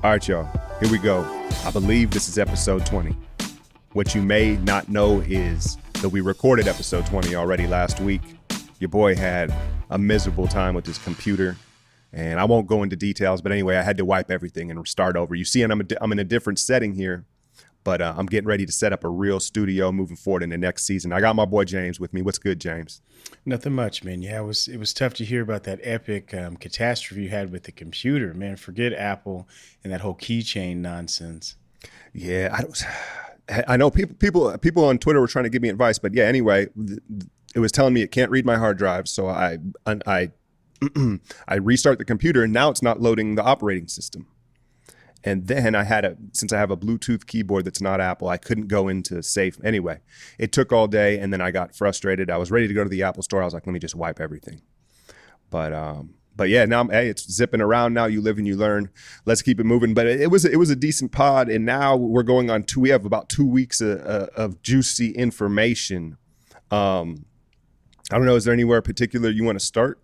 All right, y'all, here we go. I believe this is episode 20. What you may not know is that we recorded episode 20 already last week. Your boy had a miserable time with his computer, and I won't go into details, but anyway, I had to wipe everything and start over. You see, and I'm in a different setting here, but I'm getting ready to set up a real studio moving forward in the next season. I got my boy James with me. What's good, James? Nothing much, man. Yeah, it was tough to hear about that epic catastrophe you had with the computer, man. Forget Apple and that whole keychain nonsense. Yeah, I know people on Twitter were trying to give me advice, but yeah, anyway, it was telling me it can't read my hard drive, so I I restart the computer, and now it's not loading the operating system. And then since I have a Bluetooth keyboard that's not Apple, I couldn't go into safe. Anyway, it took all day, and then I got frustrated. I was ready to go to the Apple store. I was like, let me just wipe everything. But yeah, now it's zipping around now. You live and you learn. Let's keep it moving. But it was a decent pod, and now we're going on we have about 2 weeks of juicy information. I don't know, is there anywhere particular you want to start?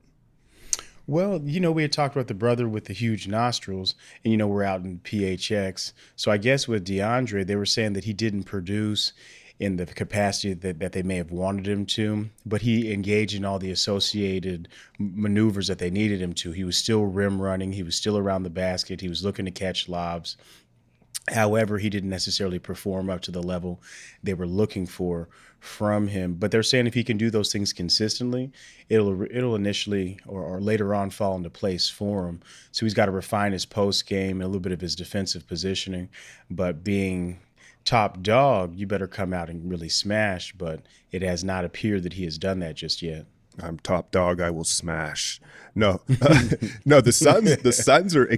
Well, we had talked about the brother with the huge nostrils, and, we're out in PHX. So I guess with DeAndre, they were saying that he didn't produce in the capacity that they may have wanted him to, but he engaged in all the associated maneuvers that they needed him to. He was still rim running. He was still around the basket. He was looking to catch lobs. However, he didn't necessarily perform up to the level they were looking for from him. But they're saying if he can do those things consistently, it'll initially or later on fall into place for him. So he's got to refine his post game and a little bit of his defensive positioning. But being top dog, you better come out and really smash. But it has not appeared that he has done that just yet. I'm top dog. I will smash. No, no. The Suns are.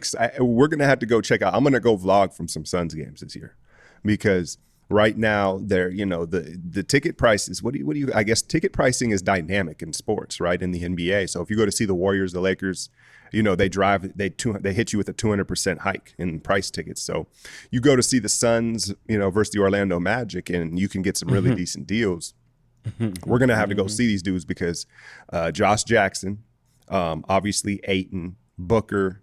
We're gonna have to go check out. I'm gonna go vlog from some Suns games this year, because right now they're the ticket prices. What do you? I guess ticket pricing is dynamic in sports, right? In the NBA. So if you go to see the Warriors, the Lakers, they hit you with a 200% hike in price tickets. So you go to see the Suns, versus the Orlando Magic, and you can get some really decent deals. We're going to have to go see these dudes because Josh Jackson, obviously Ayton, Booker,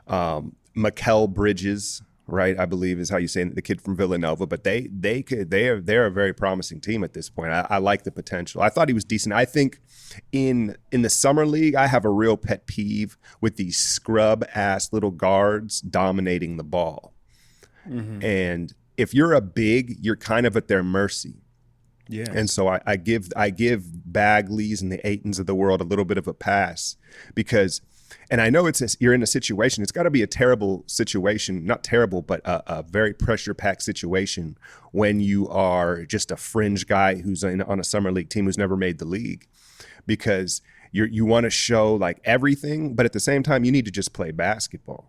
Mikal Bridges, right, I believe is how you say it, the kid from Villanova. But they're a very promising team at this point. I like the potential. I thought he was decent. I think in the summer league, I have a real pet peeve with these scrub-ass little guards dominating the ball. And if you're a big, you're kind of at their mercy. Yeah. And so I give Bagleys and the Aytons of the world a little bit of a pass because, and I know you're in a situation, it's got to be a terrible situation, not terrible, but a very pressure-packed situation when you are just a fringe guy who's on a summer league team who's never made the league, because you want to show like everything, but at the same time you need to just play basketball.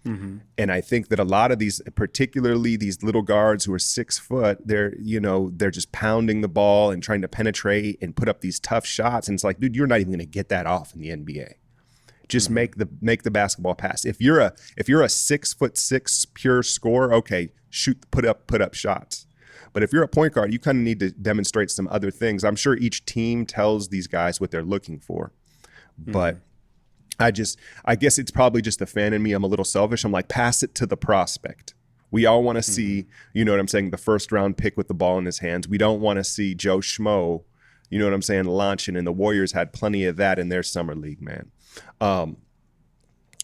And I think that a lot of these, particularly these little guards who are 6 foot, they're just pounding the ball and trying to penetrate and put up these tough shots. And it's like, dude, you're not even going to get that off in the NBA. Just make the basketball pass. If you're a 6'6" pure scorer, okay, put up shots. But if you're a point guard, you kind of need to demonstrate some other things. I'm sure each team tells these guys what they're looking for, but I guess it's probably just a fan in me. I'm a little selfish. I'm like, pass it to the prospect. We all want to see, you know what I'm saying, the first round pick with the ball in his hands. We don't want to see Joe Schmo, you know what I'm saying, launching. And the Warriors had plenty of that in their summer league, man.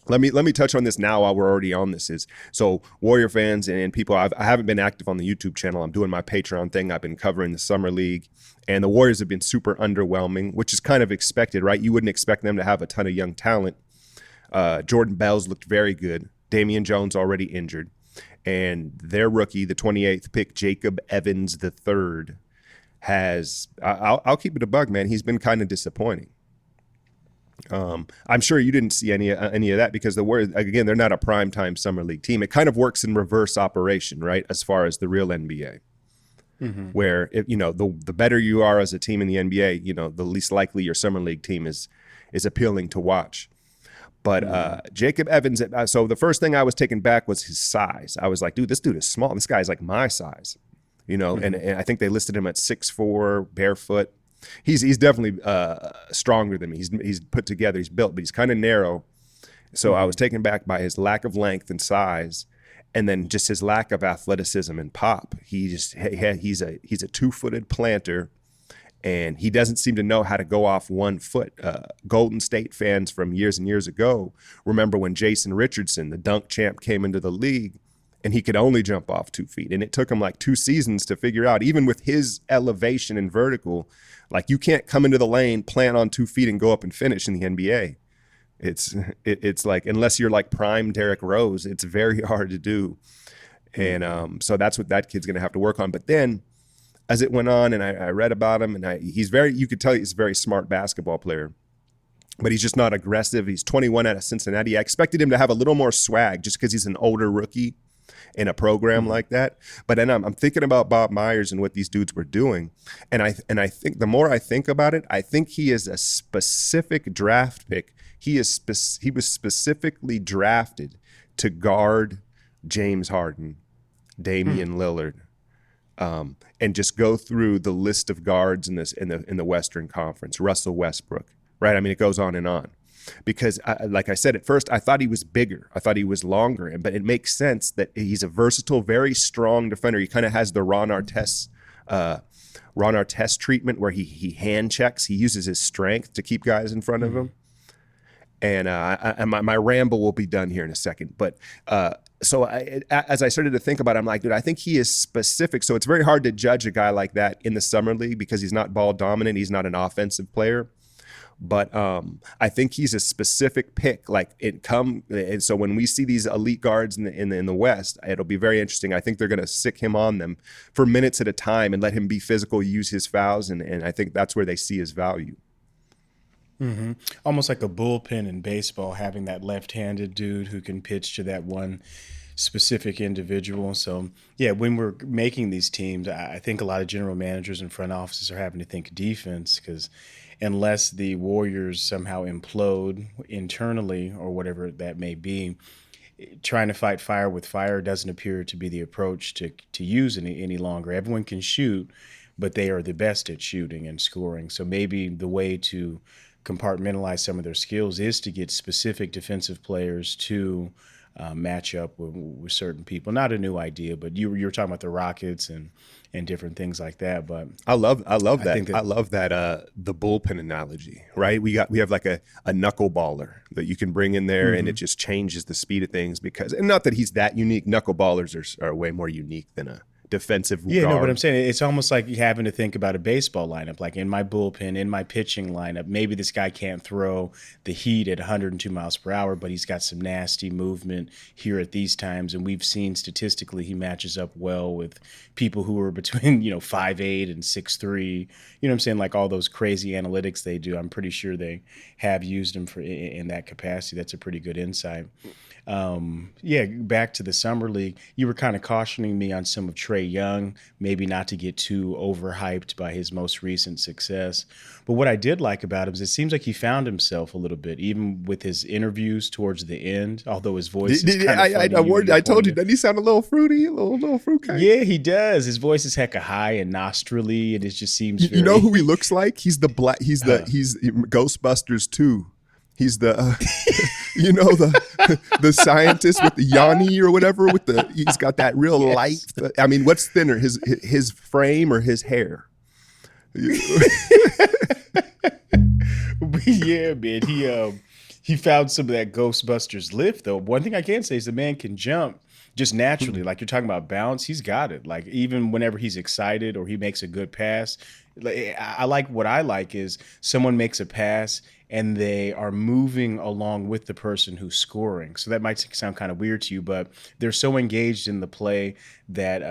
Let me touch on this now while we're already on this. So Warrior fans and people, I haven't been active on the YouTube channel. I'm doing my Patreon thing. I've been covering the summer league, and the Warriors have been super underwhelming, which is kind of expected, right? You wouldn't expect them to have a ton of young talent. Jordan Bell's looked very good. Damian Jones already injured, and their rookie, the 28th pick, Jacob Evans III, I'll keep it a bug, man. He's been kind of disappointing. I'm sure you didn't see any of that because the Warriors, again, they're not a primetime summer league team. It kind of works in reverse operation, right? As far as the real NBA, where the better you are as a team in the NBA, the least likely your summer league team is appealing to watch. But Jacob Evans, so the first thing I was taken back was his size. I was like, dude, this dude is small. This guy's like my size, and I think they listed him at 6'4", barefoot. He's definitely stronger than me. He's put together. He's built, but he's kind of narrow. So I was taken back by his lack of length and size. And then just his lack of athleticism and pop. He's a 2-footed planter, and he doesn't seem to know how to go off 1 foot. Golden State fans from years and years ago remember when Jason Richardson, the dunk champ, came into the league, and he could only jump off 2 feet. And it took him like 2 seasons to figure out, even with his elevation and vertical, like you can't come into the lane, plant on 2 feet, and go up and finish in the NBA. It's like, unless you're like prime Derrick Rose, it's very hard to do. And so that's what that kid's going to have to work on. But then as it went on, and I read about him, and you could tell he's a very smart basketball player, but he's just not aggressive. He's 21 out of Cincinnati. I expected him to have a little more swag just because he's an older rookie in a program like that. But then I'm thinking about Bob Myers and what these dudes were doing. And I think the more I think about it, I think he is a specific draft pick. He was specifically drafted to guard James Harden, Damian Lillard, and just go through the list of guards in the Western Conference. Russell Westbrook, right? I mean, it goes on and on. Because, like I said, at first, I thought he was bigger. I thought he was longer. But it makes sense that he's a versatile, very strong defender. He kind of has the Ron Artest treatment where he hand checks. He uses his strength to keep guys in front of him. And my ramble will be done here in a second. But so as I started to think about it, I'm like, dude, I think he is specific. So it's very hard to judge a guy like that in the summer league because he's not ball dominant. He's not an offensive player. But I think he's a specific pick. And so when we see these elite guards in the West, it'll be very interesting. I think they're going to sick him on them for minutes at a time and let him be physical, use his fouls, and I think that's where they see his value. Mm-hmm. Almost like a bullpen in baseball, having that left-handed dude who can pitch to that one specific individual. So, yeah, when we're making these teams, I think a lot of general managers and front offices are having to think defense because unless the Warriors somehow implode internally or whatever that may be, trying to fight fire with fire doesn't appear to be the approach to use any longer. Everyone can shoot, but they are the best at shooting and scoring. So maybe the way to compartmentalize some of their skills is to get specific defensive players to match up with certain people. Not a new idea, but you were talking about the Rockets and different things like that. But I love that. I love that the bullpen analogy, right? We have like a knuckleballer that you can bring in there, and it just changes the speed of things and not that he's that unique. Knuckleballers are way more unique than a defensive guard. No, but I'm saying it's almost like having to think about a baseball lineup. Like in my bullpen, in my pitching lineup, maybe this guy can't throw the heat at 102 miles per hour, but he's got some nasty movement here at these times. And we've seen statistically he matches up well with people who are between 5'8" and 6'3". You know what I'm saying? Like all those crazy analytics they do. I'm pretty sure they have used him in that capacity. That's a pretty good insight. Back to the summer league, you were kind of cautioning me on some of Trey Young, maybe not to get too overhyped by his most recent success. But what I did like about him is it seems like he found himself a little bit, even with his interviews towards the end, although his voice is kind of funny. I told you, doesn't he sound a little fruity, a little fruitcake? Yeah, he does. His voice is hecka high and nostrily, and it just seems very... You know who he looks like? He's he's Ghostbusters 2. He's the, the scientist with the Yanni or whatever. He's got that real light. I mean, what's thinner, his frame or his hair? Yeah, man. He found some of that Ghostbusters lift though. One thing I can say is the man can jump just naturally. Like you're talking about bounce, he's got it. Like even whenever he's excited or he makes a good pass, what I like is someone makes a pass and they are moving along with the person who's scoring. So that might sound kind of weird to you, but they're so engaged in the play that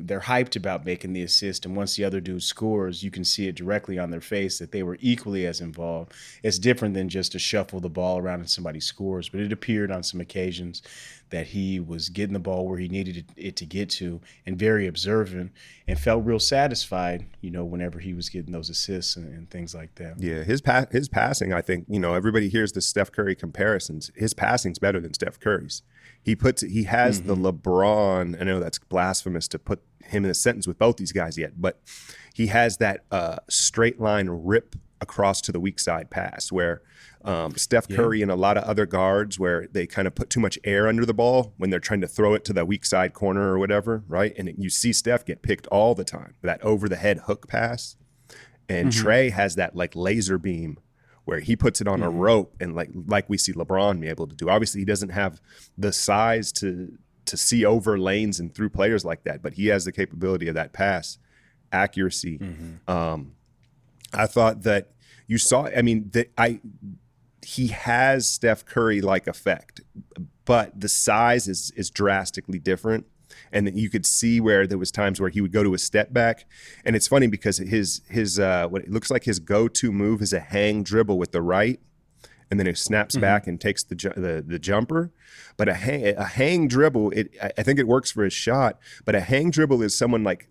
they're hyped about making the assist. And once the other dude scores, you can see it directly on their face that they were equally as involved. It's different than just to shuffle the ball around and somebody scores, but it appeared on some occasions that he was getting the ball where he needed it to get to and very observant and felt real satisfied, whenever he was getting those assists and things like that. Yeah, his passing, I think, everybody hears the Steph Curry comparisons. His passing's better than Steph Curry's. He has the LeBron, I know that's blasphemous to put him in a sentence with both these guys yet, but he has that straight line rip across to the weak side pass where Steph Curry and a lot of other guards where they kind of put too much air under the ball when they're trying to throw it to that weak side corner or whatever, right? And you see Steph get picked all the time, that over the head hook pass. And Trey has that like laser beam where he puts it on a rope and like we see LeBron be able to do. Obviously, he doesn't have the size to see over lanes and through players like that, but he has the capability of that pass accuracy. I thought that you saw, I mean, he has Steph Curry like effect, but the size is drastically different. And you could see where there was times where he would go to a step back. And it's funny because his what it looks like his go-to move is a hang dribble with the right. And then it snaps back and takes the jumper. But a hang dribble, I think it works for his shot. But a hang dribble is someone like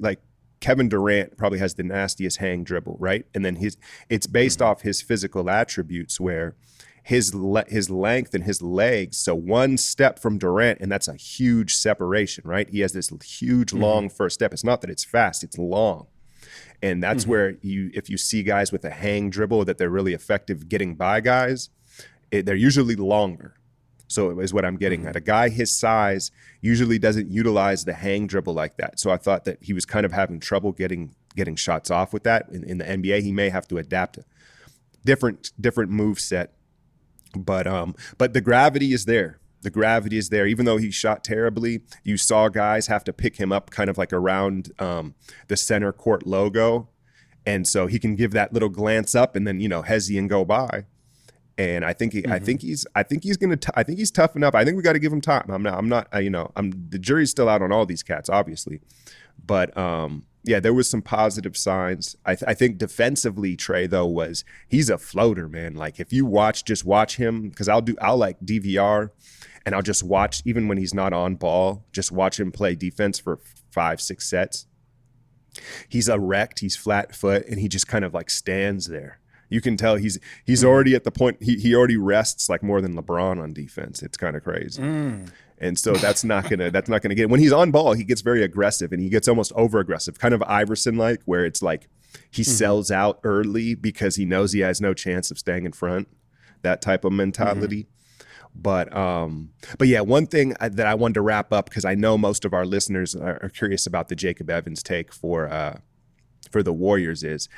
Kevin Durant probably has the nastiest hang dribble, right? And then it's based off his physical attributes where his length and his legs. So one step from Durant, and that's a huge separation, right? He has this huge long first step. It's not that it's fast, it's long. And that's where if you see guys with a hang dribble that they're really effective getting by guys, they're usually longer. So is what I'm getting at. A guy his size usually doesn't utilize the hang dribble like that. So I thought that he was kind of having trouble getting shots off with that. In the NBA, he may have to adapt a different move set. But the gravity is there. The gravity is there. Even though he shot terribly, you saw guys have to pick him up kind of like around the center court logo. And so he can give that little glance up and then, hezzy and go by. And I think he's tough enough. I think we got to give him time. The jury's still out on all these cats, obviously. But there was some positive signs. I think defensively, Trey though he's a floater, man. Like if you just watch him, because I'll like DVR, and I'll just watch even when he's not on ball, just watch him play defense for 5-6 sets. He's erect, he's flat foot, and he just kind of like stands there. You can tell he's already at the point he already rests like more than LeBron on defense. It's kind of crazy. And so that's not gonna get when he's on ball, he gets very aggressive and he gets almost over aggressive, kind of Iverson like, where it's like he sells out early because he knows he has no chance of staying in front. That type of mentality. But yeah, one thing that I wanted to wrap up, because I know most of our listeners are curious about the Jacob Evans take for the Warriors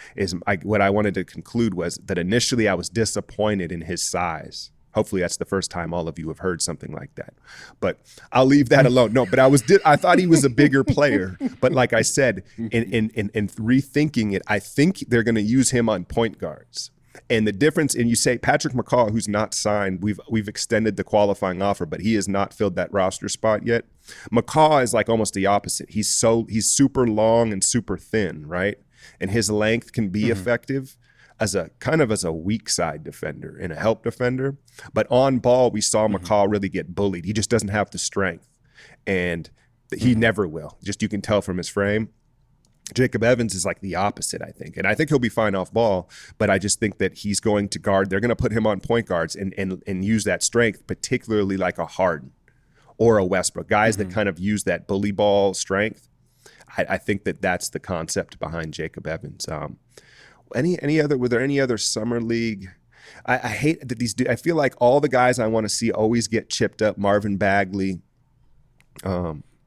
what I wanted to conclude was that initially I was disappointed in his size. Hopefully that's the first time all of you have heard something like that, but I'll leave that alone. No, but I thought he was a bigger player, but like I said, in rethinking it, I think they're going to use him on point guards. And the difference, and you say Patrick McCaw, who's not signed, we've extended the qualifying offer, but he has not filled that roster spot yet. McCaw is like almost the opposite. He's super long and super thin, right? And his length can be effective as a weak side defender and a help defender. But on ball, we saw McCaw really get bullied. He just doesn't have the strength, and he never will. Just you can tell from his frame. Jacob Evans is like the opposite, I think. And I think he'll be fine off ball, but I just think that he's going to guard. They're going to put him on point guards and use that strength, particularly like a Harden or a Westbrook, guys that kind of use that bully ball strength. I think that's the concept behind Jacob Evans. Were there any other summer league? I hate that these I feel like all the guys I want to see always get chipped up. Marvin Bagley.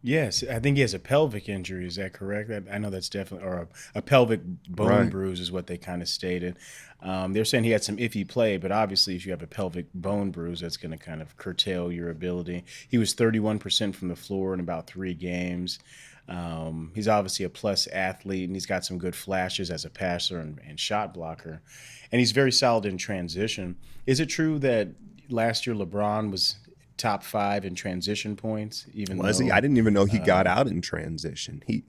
Yes, I think he has a pelvic injury. Is that correct? I know that's definitely, or a pelvic bone bruise is what they kind of stated. They're saying he had some iffy play, but obviously if you have a pelvic bone bruise, that's going to kind of curtail your ability. He was 31% from the floor in about 3 games. He's obviously a plus athlete, and he's got some good flashes as a passer and shot blocker. And he's very solid in transition. Is it true that last year LeBron was top 5 in transition points? Was he? I didn't even know he got out in transition. It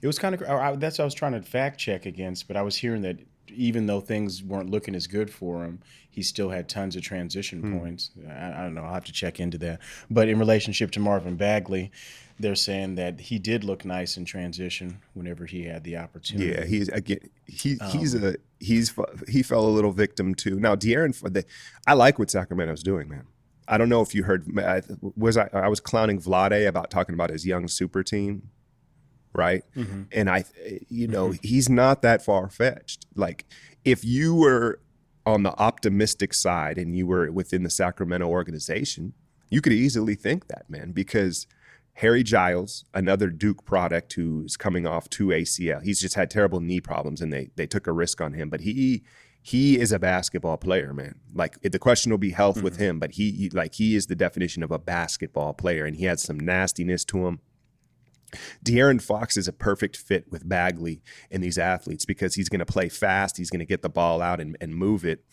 was kind of that's what I was trying to fact check against, but I was hearing that even though things weren't looking as good for him, he still had tons of transition points. I don't know. I'll have to check into that. But in relationship to Marvin Bagley, they're saying that he did look nice in transition whenever he had the opportunity. Yeah, he fell a little victim to. Now, De'Aaron, I like what Sacramento's doing, man. I don't know if you heard. I was clowning Vlade about talking about his young super team, right? And he's not that far-fetched. Like, if you were on the optimistic side and you were within the Sacramento organization, you could easily think that, man, because Harry Giles, another Duke product who's coming off 2 ACL, he's just had terrible knee problems, and they took a risk on him. But he is a basketball player, man. Like, the question will be health with him, but he is the definition of a basketball player, and he has some nastiness to him. De'Aaron Fox is a perfect fit with Bagley and these athletes because he's going to play fast. He's going to get the ball out and move it.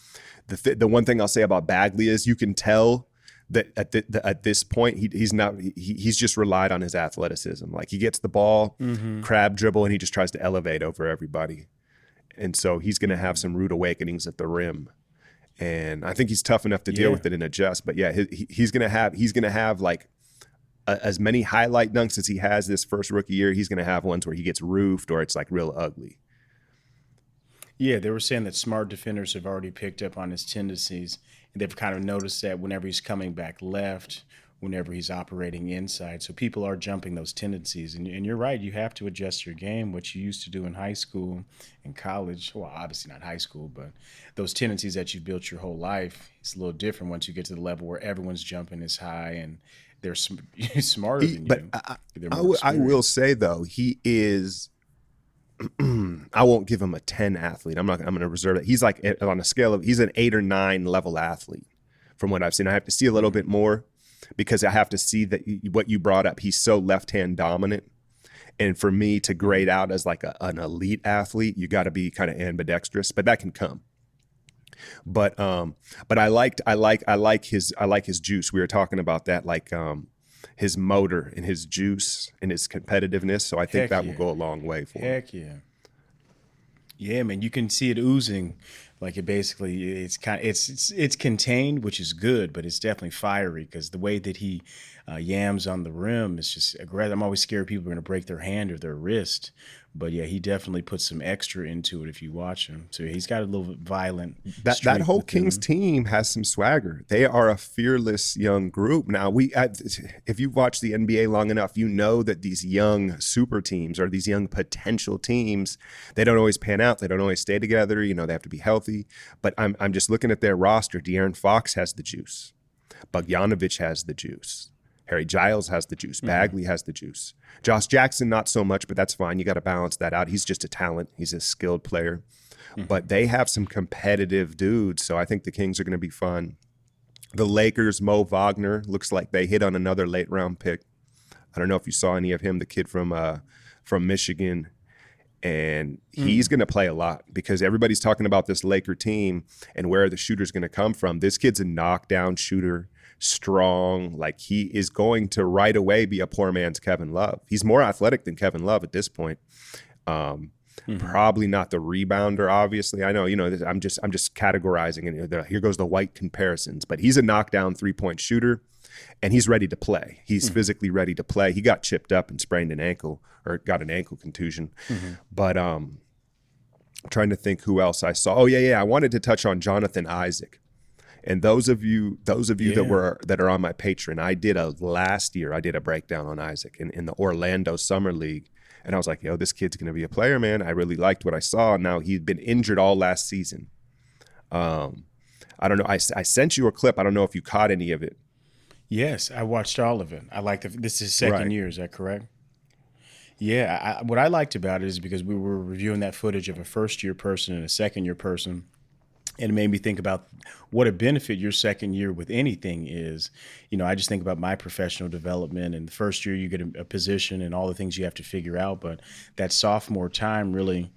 The one thing I'll say about Bagley is you can tell that at this point he's just relied on his athleticism. Like, he gets the ball, crab dribble, and he just tries to elevate over everybody. And so he's going to have some rude awakenings at the rim. And I think he's tough enough to deal with it and adjust. But yeah, he's going to have like as many highlight dunks as he has this first rookie year. He's going to have ones where he gets roofed or it's like real ugly. Yeah, they were saying that smart defenders have already picked up on his tendencies, and they've kind of noticed that whenever he's coming back left, whenever he's operating inside. So people are jumping those tendencies. And you're right, you have to adjust your game, what you used to do in high school and college. Well, obviously not high school, but those tendencies that you've built your whole life, it's a little different once you get to the level where everyone's jumping as high and they're smarter than you. But I will say, though, he is... I won't give him a 10 athlete. I'm going to reserve it. He's like on a scale of, he's an 8 or 9 level athlete from what I've seen. I have to see a little bit more because I have to see that what you brought up. He's so left-hand dominant. And for me to grade out as like an elite athlete, you got to be kind of ambidextrous, but that can come. But I like his juice. We were talking about that, like, his motor and his juice and his competitiveness. So I think that will go a long way for him. Heck yeah. Yeah, man, you can see it oozing. Like, it's contained, which is good, but it's definitely fiery because the way that he yams on the rim is just aggressive. I'm always scared people are going to break their hand or their wrist. But yeah, he definitely puts some extra into it if you watch him. So he's got a little bit violent. That whole Kings team has some swagger. They are a fearless young group. Now, if you've watched the NBA long enough, you know that these young super teams or these young potential teams, they don't always pan out. They don't always stay together. You know, they have to be healthy. But I'm just looking at their roster. De'Aaron Fox has the juice. Bogdanovic has the juice. Harry Giles has the juice. Bagley has the juice. Josh Jackson, not so much, but that's fine. You got to balance that out. He's just a talent. He's a skilled player. But they have some competitive dudes, so I think the Kings are going to be fun. The Lakers, Mo Wagner, looks like they hit on another late-round pick. I don't know if you saw any of him, the kid from Michigan. And he's going to play a lot because everybody's talking about this Laker team and where the shooter's going to come from. This kid's a knockdown shooter. Strong, like he is going to right away be a poor man's Kevin Love. He's more athletic than Kevin Love at this point. Probably not the rebounder, obviously. I know, I'm just categorizing, and here goes the white comparisons. But he's a knockdown 3-point shooter, and he's ready to play. He's physically ready to play. He got chipped up and sprained an ankle or got an ankle contusion. But I'm trying to think who else I saw. Oh yeah, I wanted to touch on Jonathon Isaac. And those of you that are on my Patreon, last year I did a breakdown on Isaac in the Orlando Summer League. And I was like, yo, this kid's going to be a player, man. I really liked what I saw. Now, he'd been injured all last season. I don't know. I sent you a clip. I don't know if you caught any of it. Yes, I watched all of it. I liked it. This is his second year. Is that correct? Yeah. What I liked about it is because we were reviewing that footage of a first-year person and a second-year person. And it made me think about what a benefit your second year with anything is. I just think about my professional development. And the first year you get a position and all the things you have to figure out. But that sophomore time really,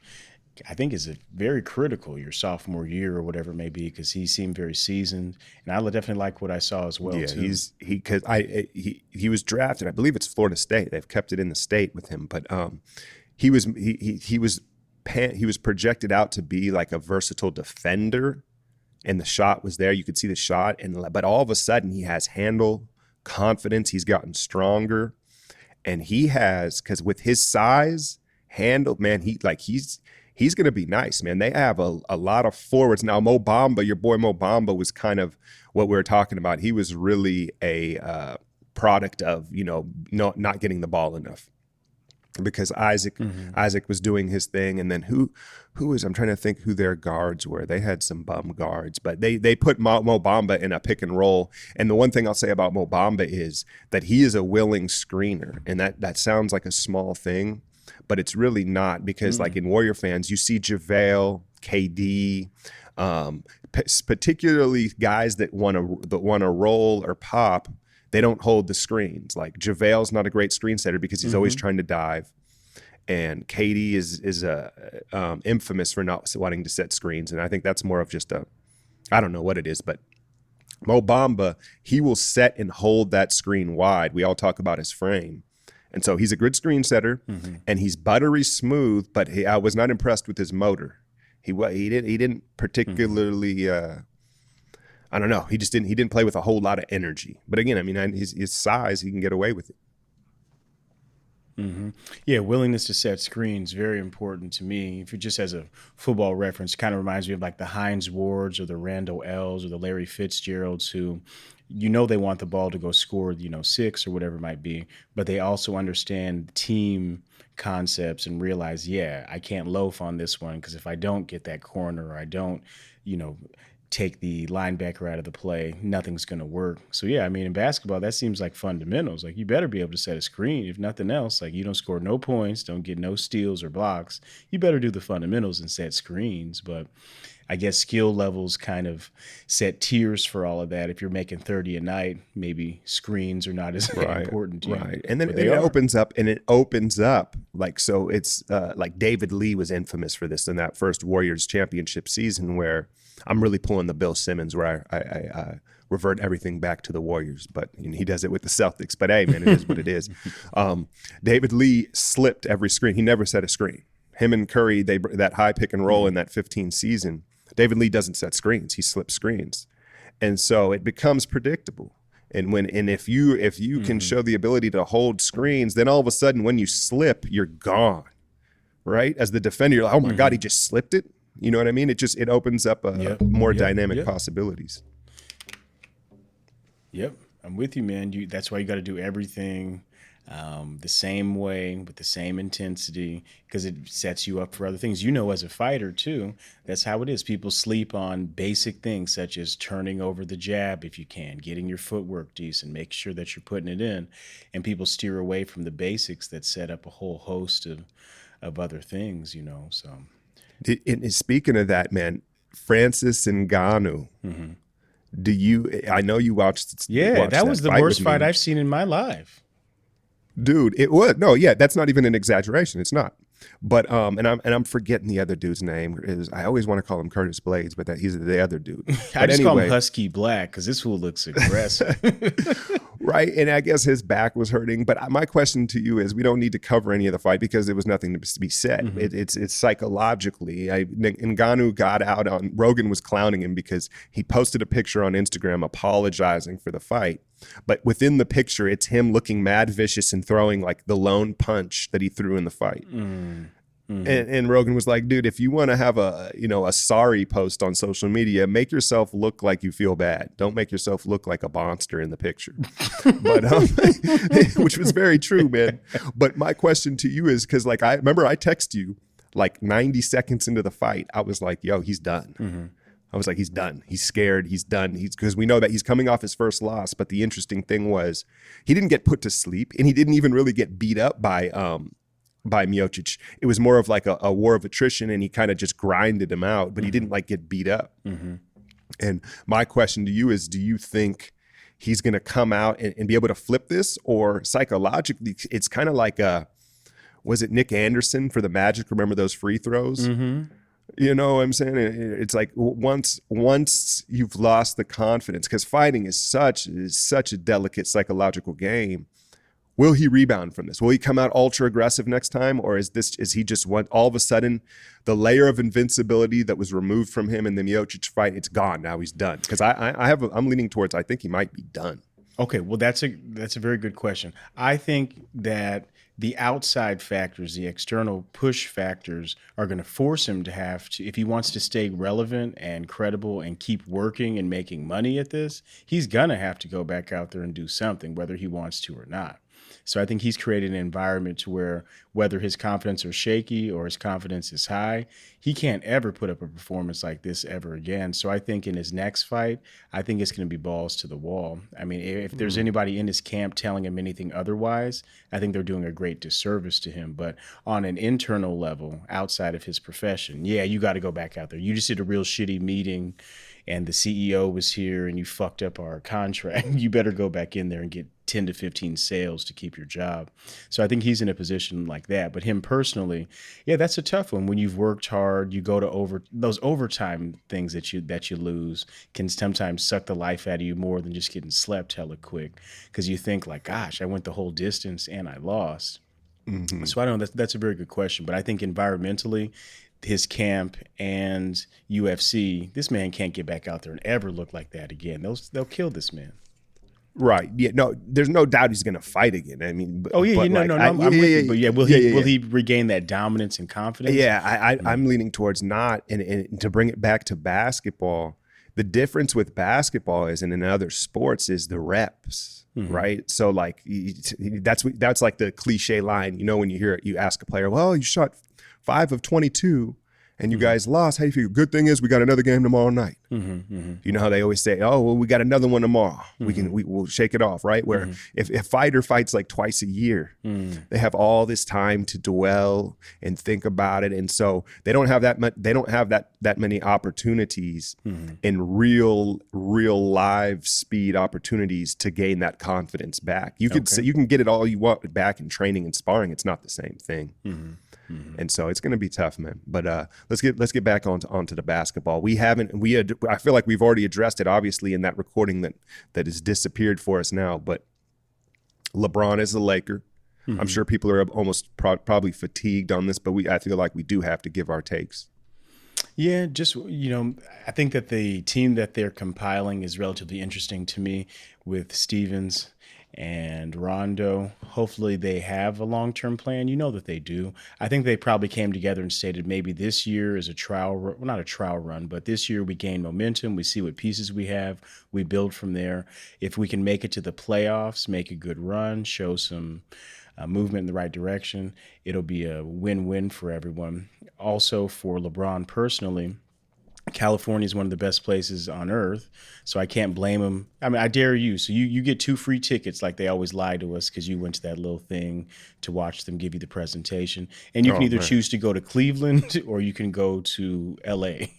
I think, is very critical, your sophomore year or whatever it may be, because he seemed very seasoned. And I definitely like what I saw as well, too. He was drafted. I believe it's Florida State. They've kept it in the state with him. But he was projected out to be like a versatile defender, and the shot was there. You could see the shot, but all of a sudden he has handle, confidence. He's gotten stronger, and he has, because with his size, handle, man, he's going to be nice, man. They have a lot of forwards now. Mo Bamba, your boy Mo Bamba, was kind of what we were talking about. He was really a product of not getting the ball enough. because Isaac was doing his thing, and then who was, I'm trying to think who their guards were. They had some bum guards, but they put Mo Bamba in a pick and roll. And the one thing I'll say about Mo Bamba is that he is a willing screener, and that sounds like a small thing, but it's really not, because like in Warrior fans, you see JaVale, KD, particularly guys that want to roll or pop. They don't hold the screens. Like JaVale's not a great screen setter because he's always trying to dive, and KD is infamous for not wanting to set screens. And I think that's more of just I don't know what it is, but Mo Bamba, he will set and hold that screen wide. We all talk about his frame, and so he's a good screen setter, and he's buttery smooth. But I was not impressed with his motor. He didn't particularly. I don't know. He didn't play with a whole lot of energy. But again, I mean, his size, he can get away with it. Yeah, willingness to set screens, very important to me. If it just as a football reference, kind of reminds me of like the Hines Wards or the Randall L's or the Larry Fitzgeralds, who, they want the ball to go score, 6 or whatever it might be, but they also understand team concepts and realize, I can't loaf on this one, because if I don't get that corner, or I don't, take the linebacker out of the play, nothing's going to work. So I mean, in basketball, that seems like fundamentals. Like, you better be able to set a screen. If nothing else, like, you don't score no points, don't get no steals or blocks, you better do the fundamentals and set screens. But I guess skill levels kind of set tiers for all of that. If you're making 30 a night, maybe screens are not as important to you. Right. And then it opens up like, so it's like David Lee was infamous for this in that first Warriors championship season, where I'm really pulling the Bill Simmons, where I revert everything back to the Warriors, but he does it with the Celtics. But hey, man, it is what it is. David Lee slipped every screen. He never set a screen. Him and Curry, that high pick and roll in that 15 season, David Lee doesn't set screens. He slips screens. And so it becomes predictable. And if you can show the ability to hold screens, then all of a sudden when you slip, you're gone. Right? As the defender, you're like, oh my God, he just slipped it. You know what I mean? It opens up more dynamic possibilities. Yep. I'm with you, man. That's why you got to do everything the same way, with the same intensity, because it sets you up for other things. As a fighter too, that's how it is. People sleep on basic things such as turning over the jab if you can, getting your footwork decent, make sure that you're putting it in, and people steer away from the basics that set up a whole host of other things. So. And speaking of that, man, Francis Ngannou. I know you watched. That was the worst fight I've seen in my life. Dude, it was. No, that's not even an exaggeration. It's not. But and I'm forgetting the other dude's name. I always want to call him Curtis Blades, but he's the other dude. I just call him Husky Black because this fool looks aggressive. Right, and I guess his back was hurting. But my question to you is, we don't need to cover any of the fight because there was nothing to be said. It's psychologically. Ngannou got out on, Rogan was clowning him because he posted a picture on Instagram apologizing for the fight. But within the picture, it's him looking mad vicious and throwing like the lone punch that he threw in the fight. And Rogan was like, dude, if you want to have a sorry post on social media, make yourself look like you feel bad. Don't make yourself look like a monster in the picture. But which was very true, man. But my question to you is, because like I remember I text you like 90 seconds into the fight, I was like, yo, he's done. I was like, he's done. He's scared. He's done. Because we know that he's coming off his first loss. But the interesting thing was, he didn't get put to sleep, and he didn't even really get beat up by Miocic. It was more of like a war of attrition, and he kind of just grinded him out, but he didn't like get beat up. And my question to you is, do you think he's going to come out and be able to flip this, or psychologically, it's kind of like was it Nick Anderson for the Magic? Remember those free throws? You know what I'm saying? It's like once you've lost the confidence, because fighting is such a delicate psychological game. Will he rebound from this? Will he come out ultra aggressive next time, or is he just all of a sudden the layer of invincibility that was removed from him in the Miocic fight? It's gone now. He's done. Because I'm leaning towards, I think he might be done. Okay, well that's a very good question. I think that the outside factors, the external push factors, are going to force him to have to, if he wants to stay relevant and credible and keep working and making money at this, he's going to have to go back out there and do something, whether he wants to or not. So I think he's created an environment to where whether his confidence is shaky or his confidence is high, he can't ever put up a performance like this ever again. So I think in his next fight, I think it's going to be balls to the wall. I mean, if there's anybody in his camp telling him anything otherwise, I think they're doing a great disservice to him. But on an internal level, outside of his profession, yeah, you got to go back out there. You just did a real shitty meeting and the CEO was here and you fucked up our contract. You better go back in there and get 10 to 15 sales to keep your job. So I think he's in a position like that. But him personally, yeah, that's a tough one. When you've worked hard, you go to those overtime things that you lose can sometimes suck the life out of you more than just getting slept hella quick. Because you think like, gosh, I went the whole distance and I lost. Mm-hmm. So I don't know, that's a very good question. But I think environmentally, his camp and UFC, this man can't get back out there and ever look like that again. They'll kill this man. Right. Yeah. No, there's no doubt he's going to fight again. I mean, I'm with you. But will he regain that dominance and confidence? Yeah, I'm leaning towards not. And to bring it back to basketball, the difference with basketball is, and in other sports, is the reps. Mm-hmm. Right. So like that's like the cliche line, when you hear it, you ask a player, well, you shot 5 of 22 and you guys lost. How do you feel? Good thing is we got another game tomorrow night. Mm-hmm, mm-hmm. You know how they always say, oh, well, we got another one tomorrow. Mm-hmm. We'll shake it off, right? Where if a fighter fights like twice a year, they have all this time to dwell and think about it. And so they don't have that many opportunities in real live speed opportunities to gain that confidence back. You can get it all you want back in training and sparring. It's not the same thing. Mm-hmm. Mm-hmm. And so it's going to be tough, man. But let's get back onto the basketball. I feel like we've already addressed it, obviously, in that recording that has disappeared for us now. But LeBron is a Laker. Mm-hmm. I'm sure people are almost probably fatigued on this, but I feel like we do have to give our takes. Yeah, just, I think that the team that they're compiling is relatively interesting to me with Stevens and Rondo. Hopefully they have a long-term plan. You know that they do. I think they probably came together and stated maybe this year is a trial, not a trial run, but this year we gain momentum. We see what pieces we have. We build from there. If we can make it to the playoffs, make a good run, show some movement in the right direction, it'll be a win-win for everyone. Also for LeBron personally, California is one of the best places on earth, so I can't blame him. I mean, I dare you. So you get 2 free tickets like they always lie to us because you went to that little thing to watch them give you the presentation. And you can either choose to go to Cleveland or you can go to L.A.,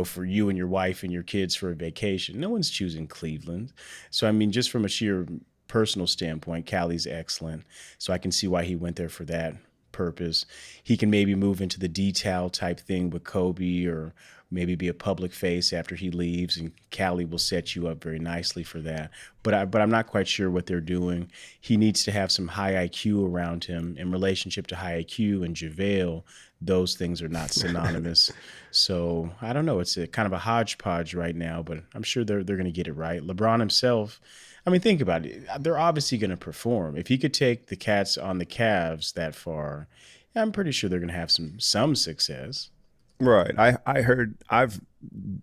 for you and your wife and your kids for a vacation. No one's choosing Cleveland. So, I mean, just from a sheer personal standpoint, Cali's excellent. So I can see why he went there for that purpose. He can maybe move into the detail type thing with Kobe or maybe be a public face after he leaves, and Cali will set you up very nicely for that. But I'm not quite sure what they're doing. He needs to have some high IQ around him. In relationship to high IQ and JaVale, those things are not synonymous. So I don't know. It's a kind of a hodgepodge right now, but I'm sure they're going to get it right. LeBron himself, I mean, think about it. They're obviously going to perform. If he could take the Cats on the Cavs that far, I'm pretty sure they're going to have some success. Right. I've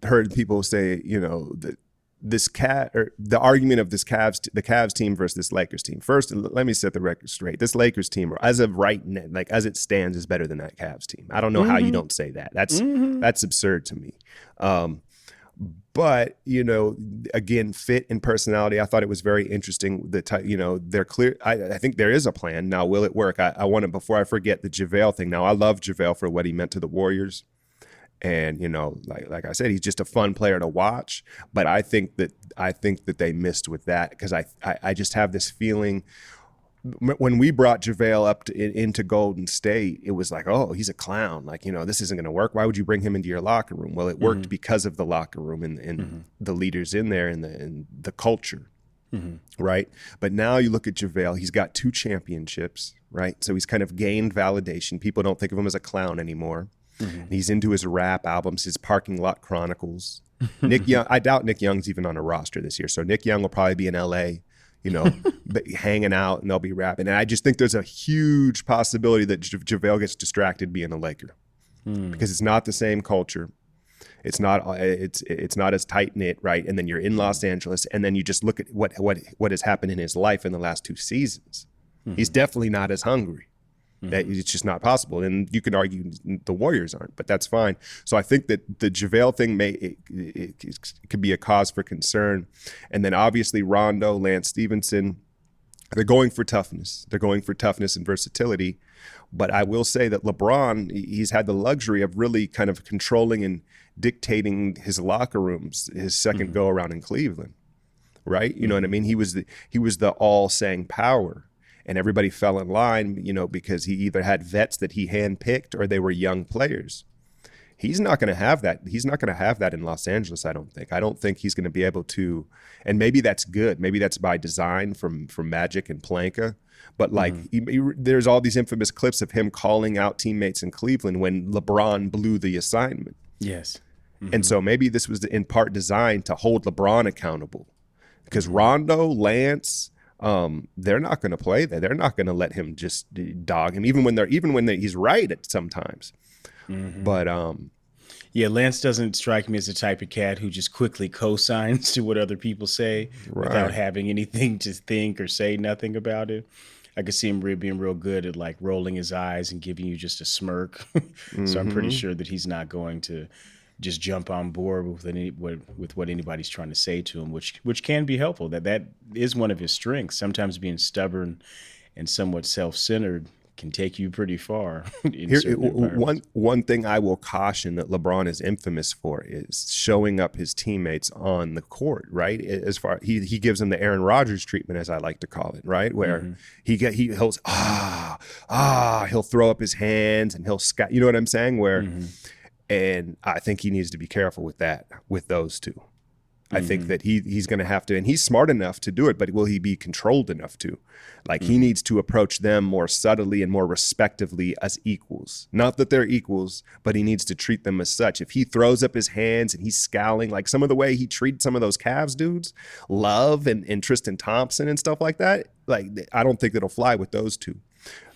heard people say, that the argument of the Cavs team versus this Lakers team. First, let me set the record straight. This Lakers team, as of right now, like as it stands, is better than that Cavs team. I don't know how you don't say that. That's absurd to me. But, again, fit and personality, I thought it was very interesting. They're clear. I think there is a plan. Now, will it work? I want to, before I forget, the JaVale thing. Now, I love JaVale for what he meant to the Warriors. And, like I said, he's just a fun player to watch. But I think that they missed with that because I just have this feeling when we brought JaVale up into Golden State, it was like, oh, he's a clown. Like, this isn't going to work. Why would you bring him into your locker room? Well, it worked because of the locker room and the leaders in there and the culture, right? But now you look at JaVale, he's got 2 championships, right? So he's kind of gained validation. People don't think of him as a clown anymore. He's into his rap albums, his Parking Lot Chronicles. Nick Young, I doubt Nick Young's even on a roster this year. So Nick Young will probably be in LA, hanging out, and they'll be rapping. And I just think there's a huge possibility that JaVale gets distracted being a Laker because it's not the same culture. It's not as tight knit, right? And then you're in Los Angeles, and then you just look at what has happened in his life in the last 2 seasons. He's definitely not as hungry. That it's just not possible. And you can argue the Warriors aren't, but that's fine. So I think that the JaVale thing it could be a cause for concern. And then obviously Rondo, Lance Stevenson, they're going for toughness. They're going for toughness and versatility. But I will say that LeBron, he's had the luxury of really kind of controlling and dictating his locker rooms his second go around in Cleveland, right? You know what I mean? He was the all-saying power. And everybody fell in line, because he either had vets that he handpicked or they were young players. He's not going to have that. He's not going to have that in Los Angeles, I don't think. I don't think he's going to be able to, and maybe that's good. Maybe that's by design from Magic and Planka. But there's all these infamous clips of him calling out teammates in Cleveland when LeBron blew the assignment. Yes. And so maybe this was in part designed to hold LeBron accountable. Because Rondo, Lance, they're not going to play there. They're not going to let him just dog him, even when he's right at sometimes. But yeah, Lance doesn't strike me as the type of cat who just quickly co-signs to what other people say without having anything to think or say nothing about it. I could see him being real good at like rolling his eyes and giving you just a smirk. So I'm pretty sure that he's not going to just jump on board with what anybody's trying to say to him, which can be helpful. That is one of his strengths. Sometimes being stubborn and somewhat self-centered can take you pretty far. One thing I will caution that LeBron is infamous for is showing up his teammates on the court, right? As far he gives them the Aaron Rodgers treatment, as I like to call it, right? Where he'll throw up his hands and he'll you know what I'm saying? Where and I think he needs to be careful with that, with those two. I think that he's going to have to, and he's smart enough to do it, but will he be controlled enough to? Like he needs to approach them more subtly and more respectively as equals. Not that they're equals, but he needs to treat them as such. If he throws up his hands and he's scowling, like some of the way he treated some of those Cavs dudes, Love and Tristan Thompson and stuff like that, like I don't think it'll fly with those two.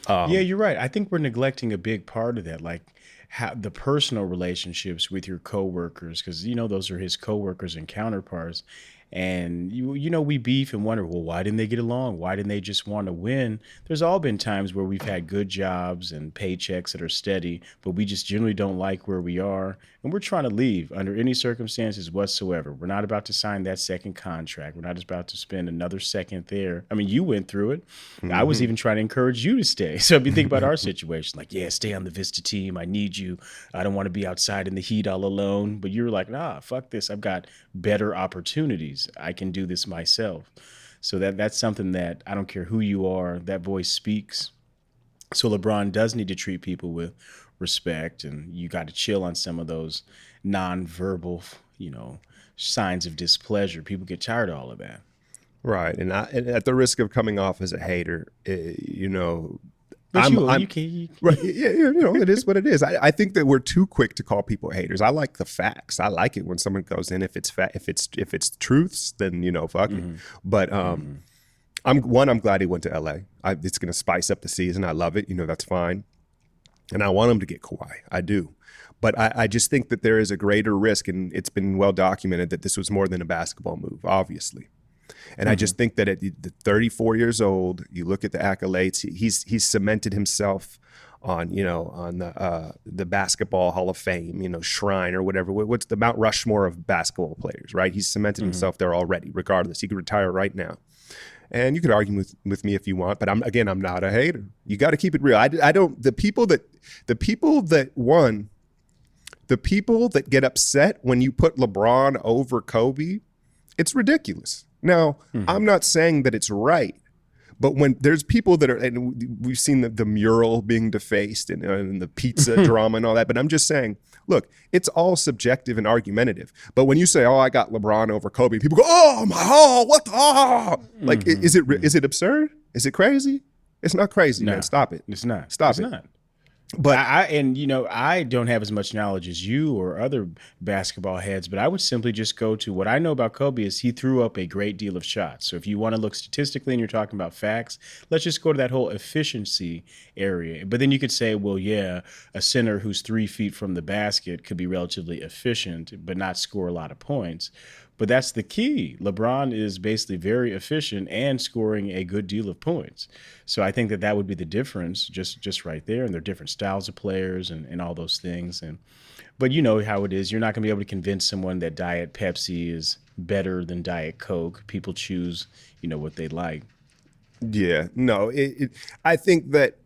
Yeah, you're right. I think we're neglecting a big part of that. Like, how the personal relationships with your coworkers, because those are his coworkers and counterparts, and we beef and wonder, well, why didn't they get along? Why didn't they just want to win? There's all been times where we've had good jobs and paychecks that are steady, but we just generally don't like where we are, and we're trying to leave under any circumstances whatsoever. We're not about to sign that second contract. We're not about to spend another second there. I mean, you went through it. I was even trying to encourage you to stay. So if you think about our situation, like, yeah, stay on the Vista team. I need you. I don't want to be outside in the heat all alone. But you're like, nah, fuck this. I've got better opportunities. I can do this myself. So that's something that I don't care who you are, that voice speaks. So LeBron does need to treat people with respect, and you got to chill on some of those nonverbal, signs of displeasure. People get tired of all of that. Right. And at the risk of coming off as a hater, But right, it is what it is. I think that we're too quick to call people haters. I like the facts. I like it when someone goes in. If it's if it's truths, then fuck it. But I'm glad he went to LA. It's going to spice up the season. I love it. That's fine. And I want him to get Kawhi. I do. But I just think that there is a greater risk, and it's been well documented that this was more than a basketball move, obviously. And I just think that at 34 years old, you look at the accolades, he's cemented himself on the Basketball Hall of Fame, shrine or whatever. What's the Mount Rushmore of basketball players, right? He's cemented himself there already, regardless. He could retire right now. And you could argue with me if you want, but I'm not a hater. You got to keep it real. I don't. The people that get upset when you put LeBron over Kobe, it's ridiculous. Now, I'm not saying that it's right, but when there's people that are, and we've seen the mural being defaced and the pizza drama and all that, but I'm just saying, look, it's all subjective and argumentative. But when you say, oh, I got LeBron over Kobe, people go, what the, like, is it absurd? Is it crazy? It's not crazy, man. Stop it. It's not. Stop it. Not. But I don't have as much knowledge as you or other basketball heads, but I would simply just go to what I know about Kobe is he threw up a great deal of shots. So if you want to look statistically and you're talking about facts, let's just go to that whole efficiency area. But then you could say, well, yeah, a center who's 3 feet from the basket could be relatively efficient, but not score a lot of points. But that's the key. LeBron is basically very efficient and scoring a good deal of points. So I think that that would be the difference, just right there. And they're different styles of players and all those things. But you know how it is. You're not going to be able to convince someone that Diet Pepsi is better than Diet Coke. People choose, what they like. Yeah, no, I think that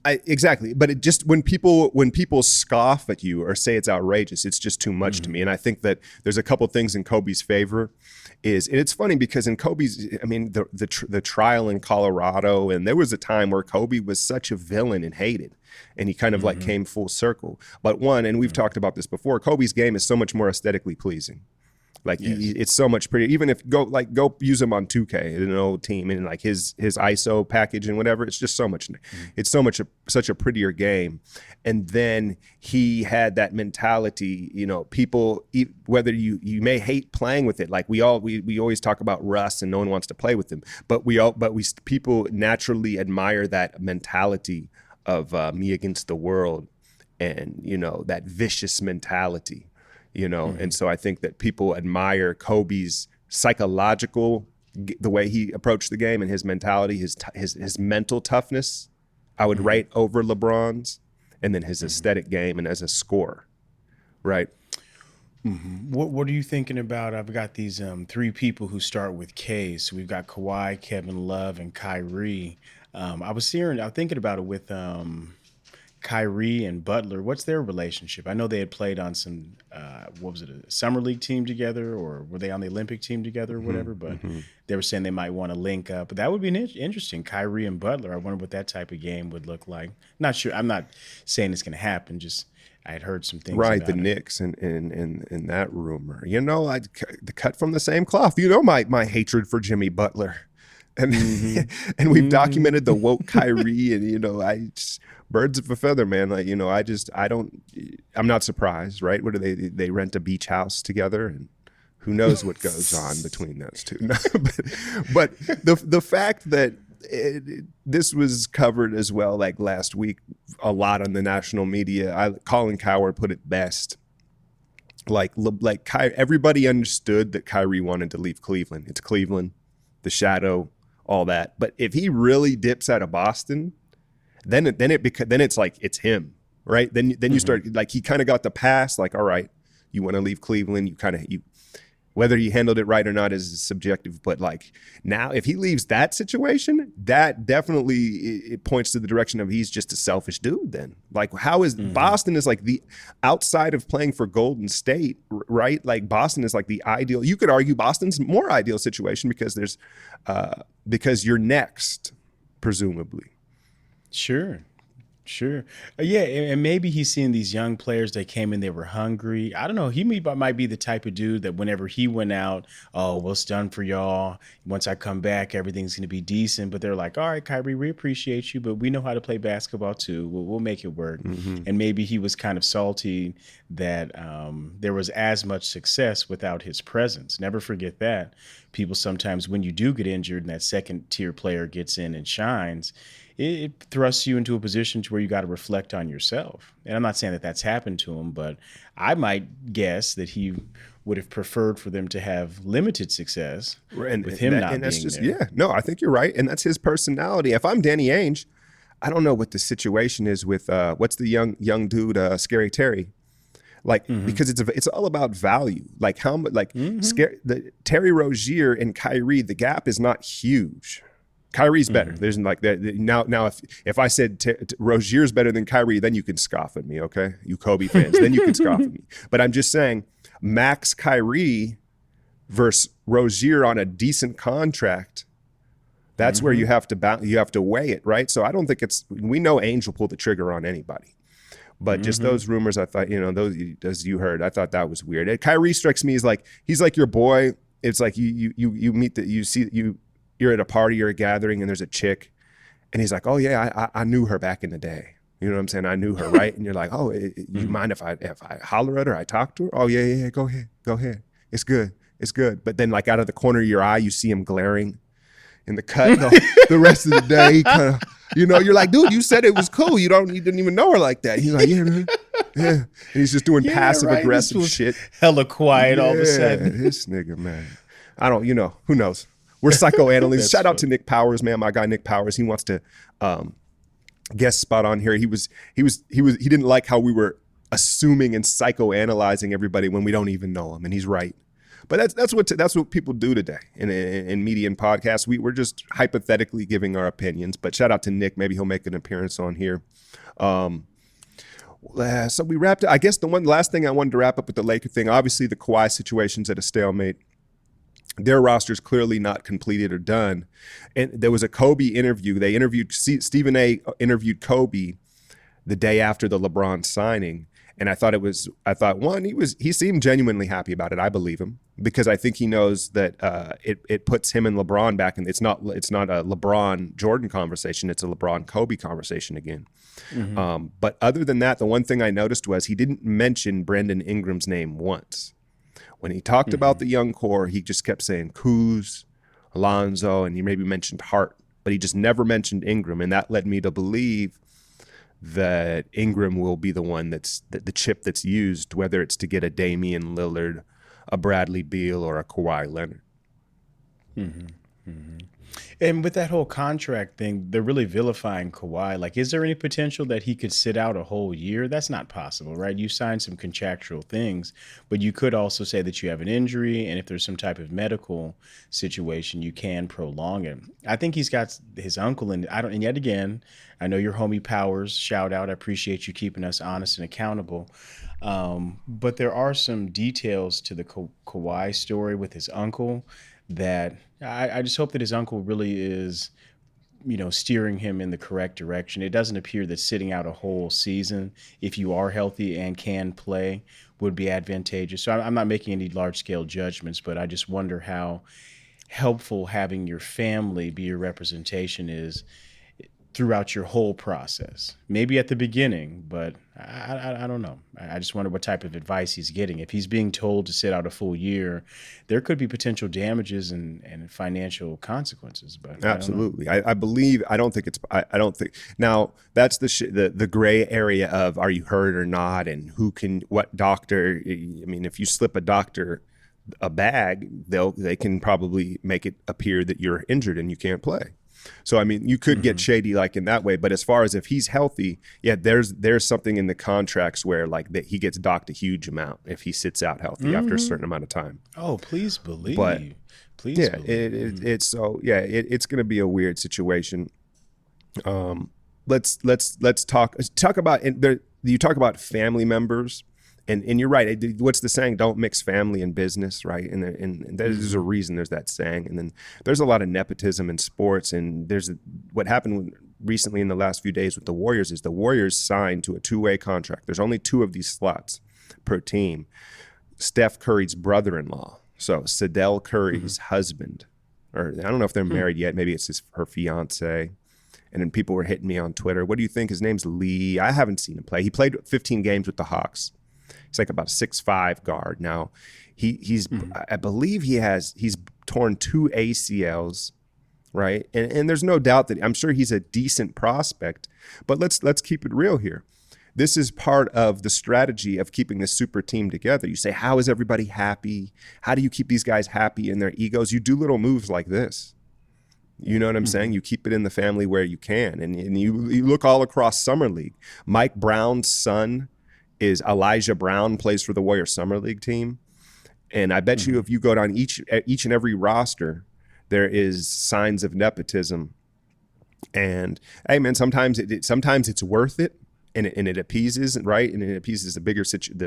exactly, but it just when people scoff at you or say it's outrageous, it's just too much to me. And I think that there's a couple things in Kobe's favor. And it's funny because in Kobe's, I mean, the trial in Colorado, and there was a time where Kobe was such a villain and hated, and he kind of like came full circle. But and we've talked about this before, Kobe's game is so much more aesthetically pleasing. Like it's so much prettier. Even if go use him on 2K, an old team, and like his ISO package and whatever, it's just so much. It's such a prettier game. And then he had that mentality. People, whether you may hate playing with it, like we always talk about Russ, and no one wants to play with him. But people naturally admire that mentality of me against the world, and that vicious mentality. And so I think that people admire Kobe's psychological, the way he approached the game, and his mentality, his mental toughness, I would rate over LeBron's, and then his aesthetic game and as a scorer, right? What are you thinking about? I've got these three people who start with K. So we've got Kawhi, Kevin Love, and Kyrie. I'm thinking about it with Kyrie and Butler. What's their relationship? I know they had played on some, a summer league team together, or were they on the Olympic team together or whatever? But they were saying they might want to link up. But that would be interesting. Kyrie and Butler. I wonder what that type of game would look like. Not sure. I'm not saying it's going to happen. Just I had heard some things. Right, about the Knicks and that rumor. The cut from the same cloth. My hatred for Jimmy Butler. And and we've documented the woke Kyrie, and birds of a feather, man. Like I'm not surprised, right? What do they rent a beach house together, and who knows what goes on between those two? No, but the fact that this was covered as well, like last week, a lot on the national media. Colin Cowherd put it best. Everybody understood that Kyrie wanted to leave Cleveland. It's Cleveland, the shadow, all that. But if he really dips out of Boston, then it's like it's him, right? Then you start, like, he kind of got the pass, like, all right, you want to leave Cleveland, you whether he handled it right or not is subjective, but like now if he leaves that situation, that definitely it points to the direction of he's just a selfish dude then. Like, how is Boston is like the outside of playing for Golden State, right? Like Boston is like the ideal, you could argue Boston's more ideal situation because you're next, presumably. Sure. Yeah, and maybe he's seeing these young players that came in, they were hungry. I don't know. He might be the type of dude that whenever he went out, oh, well, it's done for y'all. Once I come back, everything's going to be decent. But they're like, all right, Kyrie, we appreciate you, but we know how to play basketball too. We'll make it work. And maybe he was kind of salty that there was as much success without his presence. Never forget that. People sometimes, when you do get injured and that second tier player gets in and shines, it thrusts you into a position to where you got to reflect on yourself. And I'm not saying that that's happened to him, but I might guess that he would have preferred for them to have limited success with him not being there. Yeah, no, I think you're right. And that's his personality. If I'm Danny Ainge, I don't know what the situation is with, what's the young dude, Scary Terry? Like, because it's all about value. Like how much, the Terry Rozier and Kyrie, the gap is not huge. Kyrie's better. There's like that now. If I said Rozier's better than Kyrie, then you can scoff at me, okay? You Kobe fans, then you can scoff at me. But I'm just saying, max Kyrie versus Rozier on a decent contract. That's where you have to weigh it, right? So I don't think we know Ainge will pull the trigger on anybody. But just those rumors, I thought, those, as you heard, I thought that was weird. Kyrie strikes me as like he's like your boy. It's like you meet you're at a party or a gathering and there's a chick and he's like, oh yeah, I knew her back in the day. You know what I'm saying? I knew her, right? And you're like, oh, you mind if I holler at her, I talk to her? Oh yeah, go ahead. It's good. But then like out of the corner of your eye, you see him glaring in the cut the rest of the day. Kind of, you're like, dude, you said it was cool. You didn't even know her like that. He's like, yeah, man. Yeah. And he's just doing passive right. aggressive This was shit. hella quiet all of a sudden. This nigga, man. I don't, who knows? We're psychoanalysts. That's Shout out to funny. Nick Powers, man. My guy Nick Powers. He wants to guest spot on here. He didn't like how we were assuming and psychoanalyzing everybody when we don't even know them, and he's right. But that's what people do today in media and podcasts. We're just hypothetically giving our opinions. But shout out to Nick. Maybe he'll make an appearance on here. So we wrapped. I guess the one last thing I wanted to wrap up with the Laker thing. Obviously, the Kawhi situation's at a stalemate. Their roster's clearly not completed or done. And there was a Kobe interview. They interviewed Stephen A. interviewed Kobe the day after the LeBron signing. And I thought he seemed genuinely happy about it. I believe him because I think he knows that it puts him and LeBron back in. It's not a LeBron Jordan conversation. It's a LeBron Kobe conversation again. Mm-hmm. But other than that, the one thing I noticed was he didn't mention Brandon Ingram's name once. When he talked about the young core, he just kept saying Kuz, Alonzo, and he maybe mentioned Hart, but he just never mentioned Ingram, and that led me to believe that Ingram will be the one that's the chip that's used, whether it's to get a Damian Lillard, a Bradley Beal, or a Kawhi Leonard. Mm-hmm. Mm-hmm. And with that whole contract thing, they're really vilifying Kawhi. Like, is there any potential that he could sit out a whole year? That's not possible, right? You signed some contractual things, but you could also say that you have an injury, and if there's some type of medical situation, you can prolong it. I think he's got his uncle, and yet again, I know your homie Powers, shout out. I appreciate you keeping us honest and accountable. But there are some details to the Kawhi story with his uncle that I just hope that his uncle really is, steering him in the correct direction. It doesn't appear that sitting out a whole season, if you are healthy and can play, would be advantageous. So I'm not making any large-scale judgments, but I just wonder how helpful having your family be your representation is throughout your whole process. Maybe at the beginning, but I don't know. I just wonder what type of advice he's getting. If he's being told to sit out a full year, there could be potential damages and financial consequences. But absolutely, I believe. I don't think now that's the gray area of are you hurt or not, and what doctor. I mean, if you slip a doctor a bag, they can probably make it appear that you're injured and you can't play. So, I mean, you could get shady like in that way. But as far as if he's healthy, yeah, there's something in the contracts where like that he gets docked a huge amount if he sits out healthy after a certain amount of time. Oh, please believe. But please yeah, believe. it's going to be a weird situation. Let's talk about you talk about family members. And you're right. What's the saying? Don't mix family and business, right? And there's a reason there's that saying. And then there's a lot of nepotism in sports. And what happened recently in the last few days with the Warriors is the Warriors signed to a two-way contract. There's only 2 of these slots per team. Steph Curry's brother-in-law, so Sadell Curry's husband, or I don't know if they're married yet. Maybe it's her fiance. And then people were hitting me on Twitter. What do you think? His name's Lee. I haven't seen him play. He played 15 games with the Hawks. He's like about a 6'5" guard. Now, I believe he's torn 2 ACLs, right? And there's no doubt that I'm sure he's a decent prospect. But let's keep it real here. This is part of the strategy of keeping this super team together. You say, how is everybody happy? How do you keep these guys happy in their egos? You do little moves like this. You know what I'm saying? You keep it in the family where you can. And you look all across Summer League. Mike Brown's son is Elijah Brown, plays for the Warriors Summer League team. And I bet you if you go down each and every roster, there is signs of nepotism. And hey, man, sometimes it's worth it, and it appeases, right? And it appeases the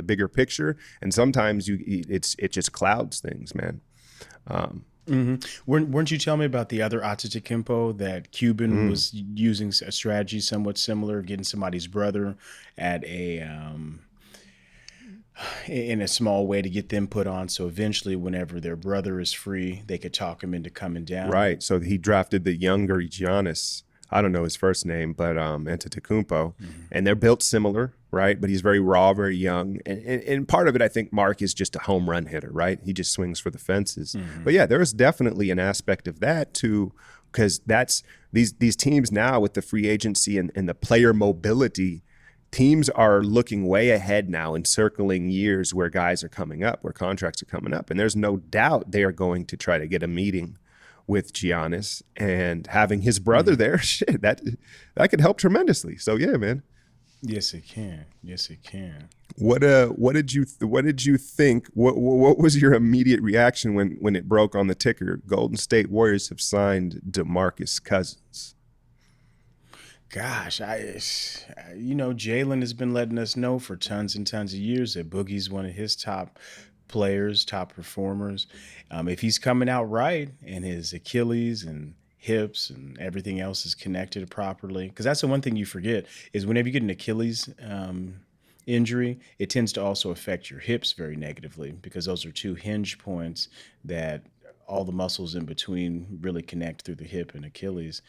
bigger picture. And sometimes it just clouds things, man. Weren't you telling me about the other Antetokounmpo that Cuban was using a strategy somewhat similar, getting somebody's brother at in a small way to get them put on, so eventually whenever their brother is free, they could talk him into coming down. Right. So he drafted the younger Giannis. I don't know his first name, but Antetokounmpo, and they're built similar, right? But he's very raw, very young, and part of it, I think, Mark is just a home run hitter, right? He just swings for the fences. But yeah, there is definitely an aspect of that too, because that's these teams now with the free agency and the player mobility teams are looking way ahead now and circling years where guys are coming up, where contracts are coming up. And there's no doubt they are going to try to get a meeting with Giannis, and having his brother there, shit, that could help tremendously. So yeah, man. Yes, it can. Yes, it can. What did you think? What was your immediate reaction when it broke on the ticker? Golden State Warriors have signed DeMarcus Cousins. Gosh, Jalen has been letting us know for tons and tons of years that Boogie's one of his top players, top performers. If he's coming out right and his Achilles and hips and everything else is connected properly, because that's the one thing you forget is whenever you get an Achilles injury, it tends to also affect your hips very negatively, because those are two hinge points that all the muscles in between really connect through the hip and Achilles.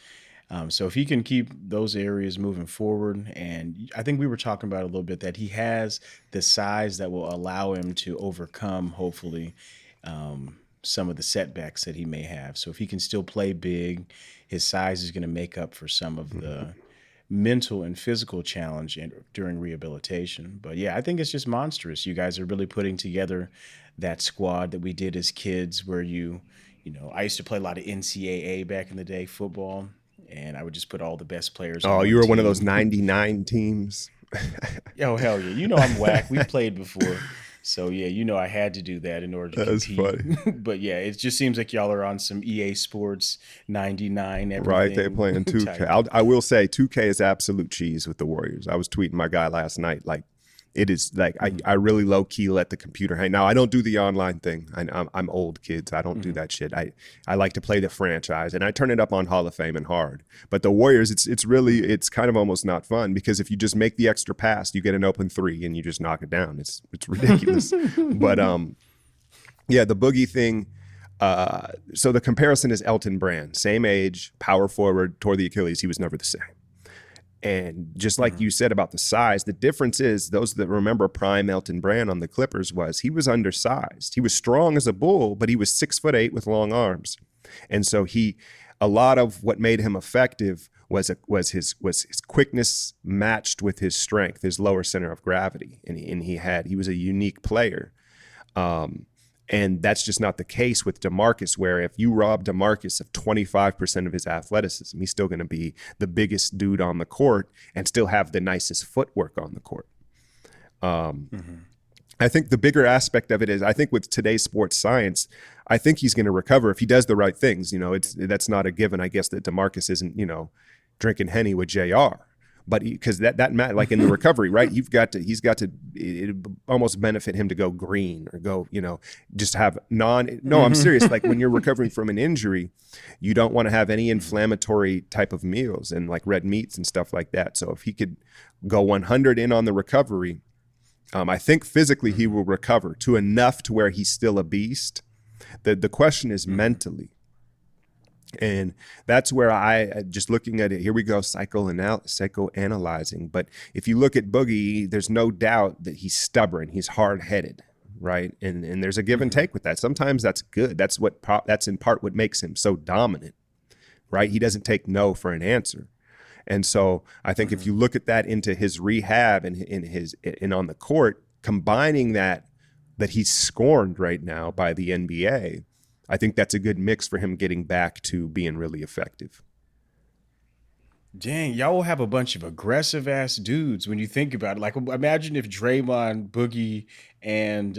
So if he can keep those areas moving forward, and I think we were talking about a little bit that he has the size that will allow him to overcome, hopefully, some of the setbacks that he may have. So if he can still play big, his size is going to make up for some of the mental and physical challenge during rehabilitation. But yeah, I think it's just monstrous. You guys are really putting together that squad that we did as kids, where I used to play a lot of NCAA back in the day, football. And I would just put all the best players. Oh, you were one of those 99 teams. Oh, hell yeah. I'm whack. We played before. So, yeah, I had to do that in order to compete. That's funny. But, yeah, it just seems like y'all are on some EA Sports 99 everything. Right, they're playing 2K. I will say 2K is absolute cheese with the Warriors. I was tweeting my guy last night, like, it is like I really low key let the computer hang. Now I don't do the online thing. I'm old, kids. I don't do that shit. I like to play the franchise, and I turn it up on Hall of Fame and hard. But the Warriors, it's kind of almost not fun, because if you just make the extra pass, you get an open three and you just knock it down. It's ridiculous. But yeah, the Boogie thing. So the comparison is Elton Brand, same age, power forward, tore the Achilles. He was never the same. And just like you said about the size, the difference is, those that remember prime Elton Brand on the Clippers, he was undersized. He was strong as a bull, but he was 6'8" with long arms. And so a lot of what made him effective was his quickness matched with his strength, his lower center of gravity. And he was a unique player. And that's just not the case with DeMarcus, where if you rob DeMarcus of 25% of his athleticism, he's still going to be the biggest dude on the court and still have the nicest footwork on the court. I think the bigger aspect of it is, I think with today's sports science, I think he's going to recover if he does the right things. That's not a given, I guess, that DeMarcus isn't, drinking Henny with JR. But because that matter, like in the recovery, right? He's got to it almost benefit him to go green or go, just have no, I'm serious. Like when you're recovering from an injury, you don't want to have any inflammatory type of meals and like red meats and stuff like that. So if he could go 100 in on the recovery, I think physically he will recover to enough to where he's still a beast. The question is mentally. And that's where I just looking at it, here we go, psychoanalyzing. But if you look at Boogie, there's no doubt that he's stubborn. He's hard-headed, right? And there's a give and take with that. Sometimes that's good. That's in part what makes him so dominant, right? He doesn't take no for an answer. And so I think if you look at that into his rehab and on the court, combining that he's scorned right now by the NBA, I think that's a good mix for him getting back to being really effective. Dang, y'all will have a bunch of aggressive ass dudes when you think about it. Like, imagine if Draiman, Boogie, and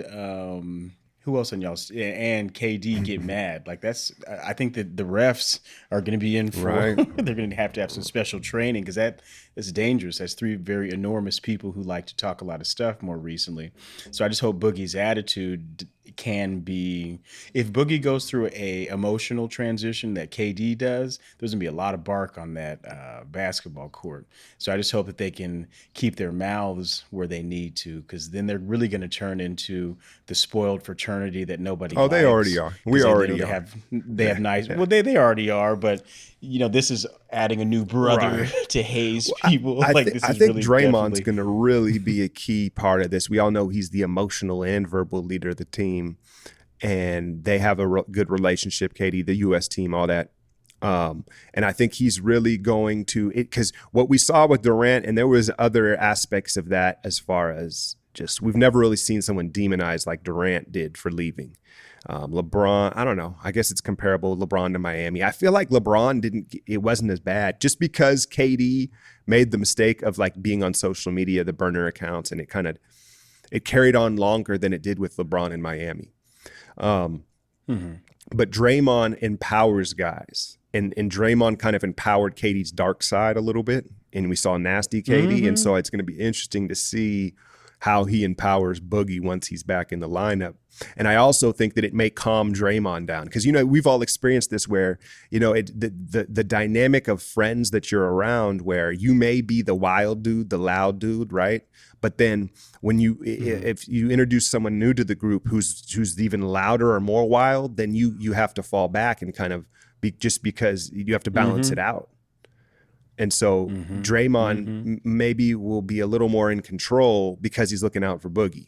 who else on y'all and KD get mad. Like, I think that the refs are going to be in for. Right. They're going to have some special training, because that's dangerous. That's three very enormous people who like to talk a lot of stuff more recently. So I just hope Boogie's attitude can be, if Boogie goes through a emotional transition that KD does, there's gonna be a lot of bark on that basketball court. So I just hope that they can keep their mouths where they need to, because then they're really going to turn into the spoiled fraternity that nobody likes. They already are. We already are. They have nice. Well, they already are, but this is adding a new brother to Hayes people. I think Draymond's going to really be a key part of this. We all know he's the emotional and verbal leader of the team, and they have a good relationship. KD, the U.S. team, all that. And I think he's really going to it, because what we saw with Durant, and there was other aspects of that, as far as just, we've never really seen someone demonized like Durant did for leaving. LeBron, I don't know. I guess it's comparable, LeBron to Miami. I feel like LeBron it wasn't as bad, just because KD made the mistake of like being on social media, the burner accounts, and it carried on longer than it did with LeBron in Miami. But Draymond empowers guys, and Draymond kind of empowered KD's dark side a little bit, and we saw nasty KD, and so it's going to be interesting to see how he empowers Boogie once he's back in the lineup. And I also think that it may calm Draymond down, because, you know, we've all experienced this where, you know, the dynamic of friends that you're around, where you may be the wild dude, the loud dude, right? But then when if you introduce someone new to the group who's even louder or more wild, then you have to fall back and kind of just because you have to balance it out. And so Draymond maybe will be a little more in control because he's looking out for Boogie.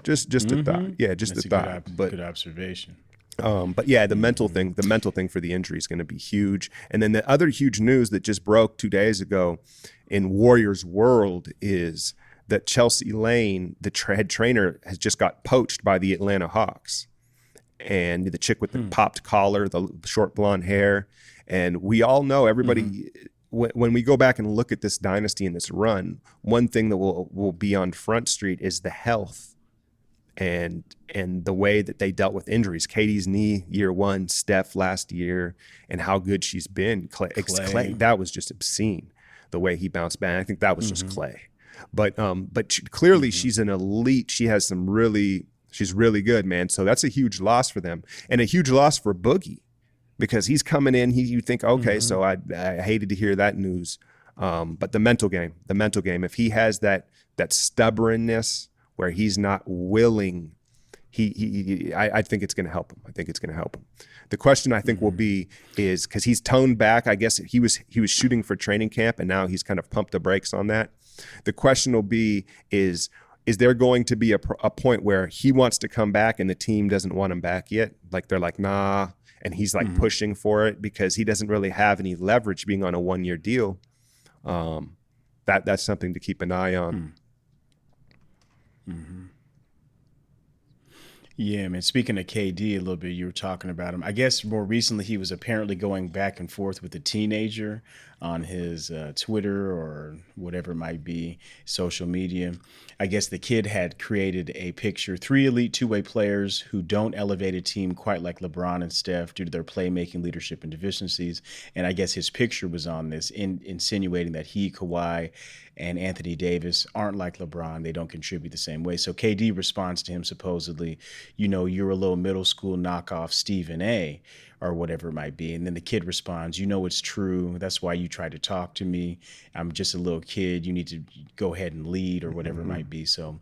Just a thought. Yeah, just a thought. Good observation. But yeah, the mental thing for the injury is going to be huge. And then the other huge news that just broke 2 days ago in Warriors world is that Chelsea Lane, the head trainer, has just got poached by the Atlanta Hawks. And the chick with the popped collar, the short blonde hair. And we all know, everybody, when we go back and look at this dynasty and this run, one thing that will be on Front Street is the health and the way that they dealt with injuries. Katie's knee year one, Steph last year, and how good she's been. Clay, that was just obscene, the way he bounced back. I think that was just Clay. But clearly she's an elite. She has she's really good, man. So that's a huge loss for them, and a huge loss for Boogie, because he's coming in. You think, okay, so I hated to hear that news. But the mental game, if he has that stubbornness where he's not willing, I think it's going to help him. The question I think will be is, because he's toned back, I guess he was shooting for training camp, and now he's kind of pumped the brakes on that. The question will be is there going to be a point where he wants to come back and the team doesn't want him back yet? Like they're like, nah. And he's like pushing for it because he doesn't really have any leverage being on a 1-year deal. That's something to keep an eye on. Yeah, man. Speaking of KD a little bit, you were talking about him. I guess more recently he was apparently going back and forth with a teenager on his Twitter or whatever it might be, social media. I guess the kid had created a picture, 3 elite two-way players who don't elevate a team quite like LeBron and Steph due to their playmaking, leadership, and deficiencies. And I guess his picture was on this, insinuating that he, Kawhi, and Anthony Davis aren't like LeBron. They don't contribute the same way. So KD responds to him supposedly, you know, you're a little middle school knockoff Stephen A., or whatever it might be. And then the kid responds, you know, it's true. That's why you tried to talk to me. I'm just a little kid. You need to go ahead and lead, or whatever it might be. So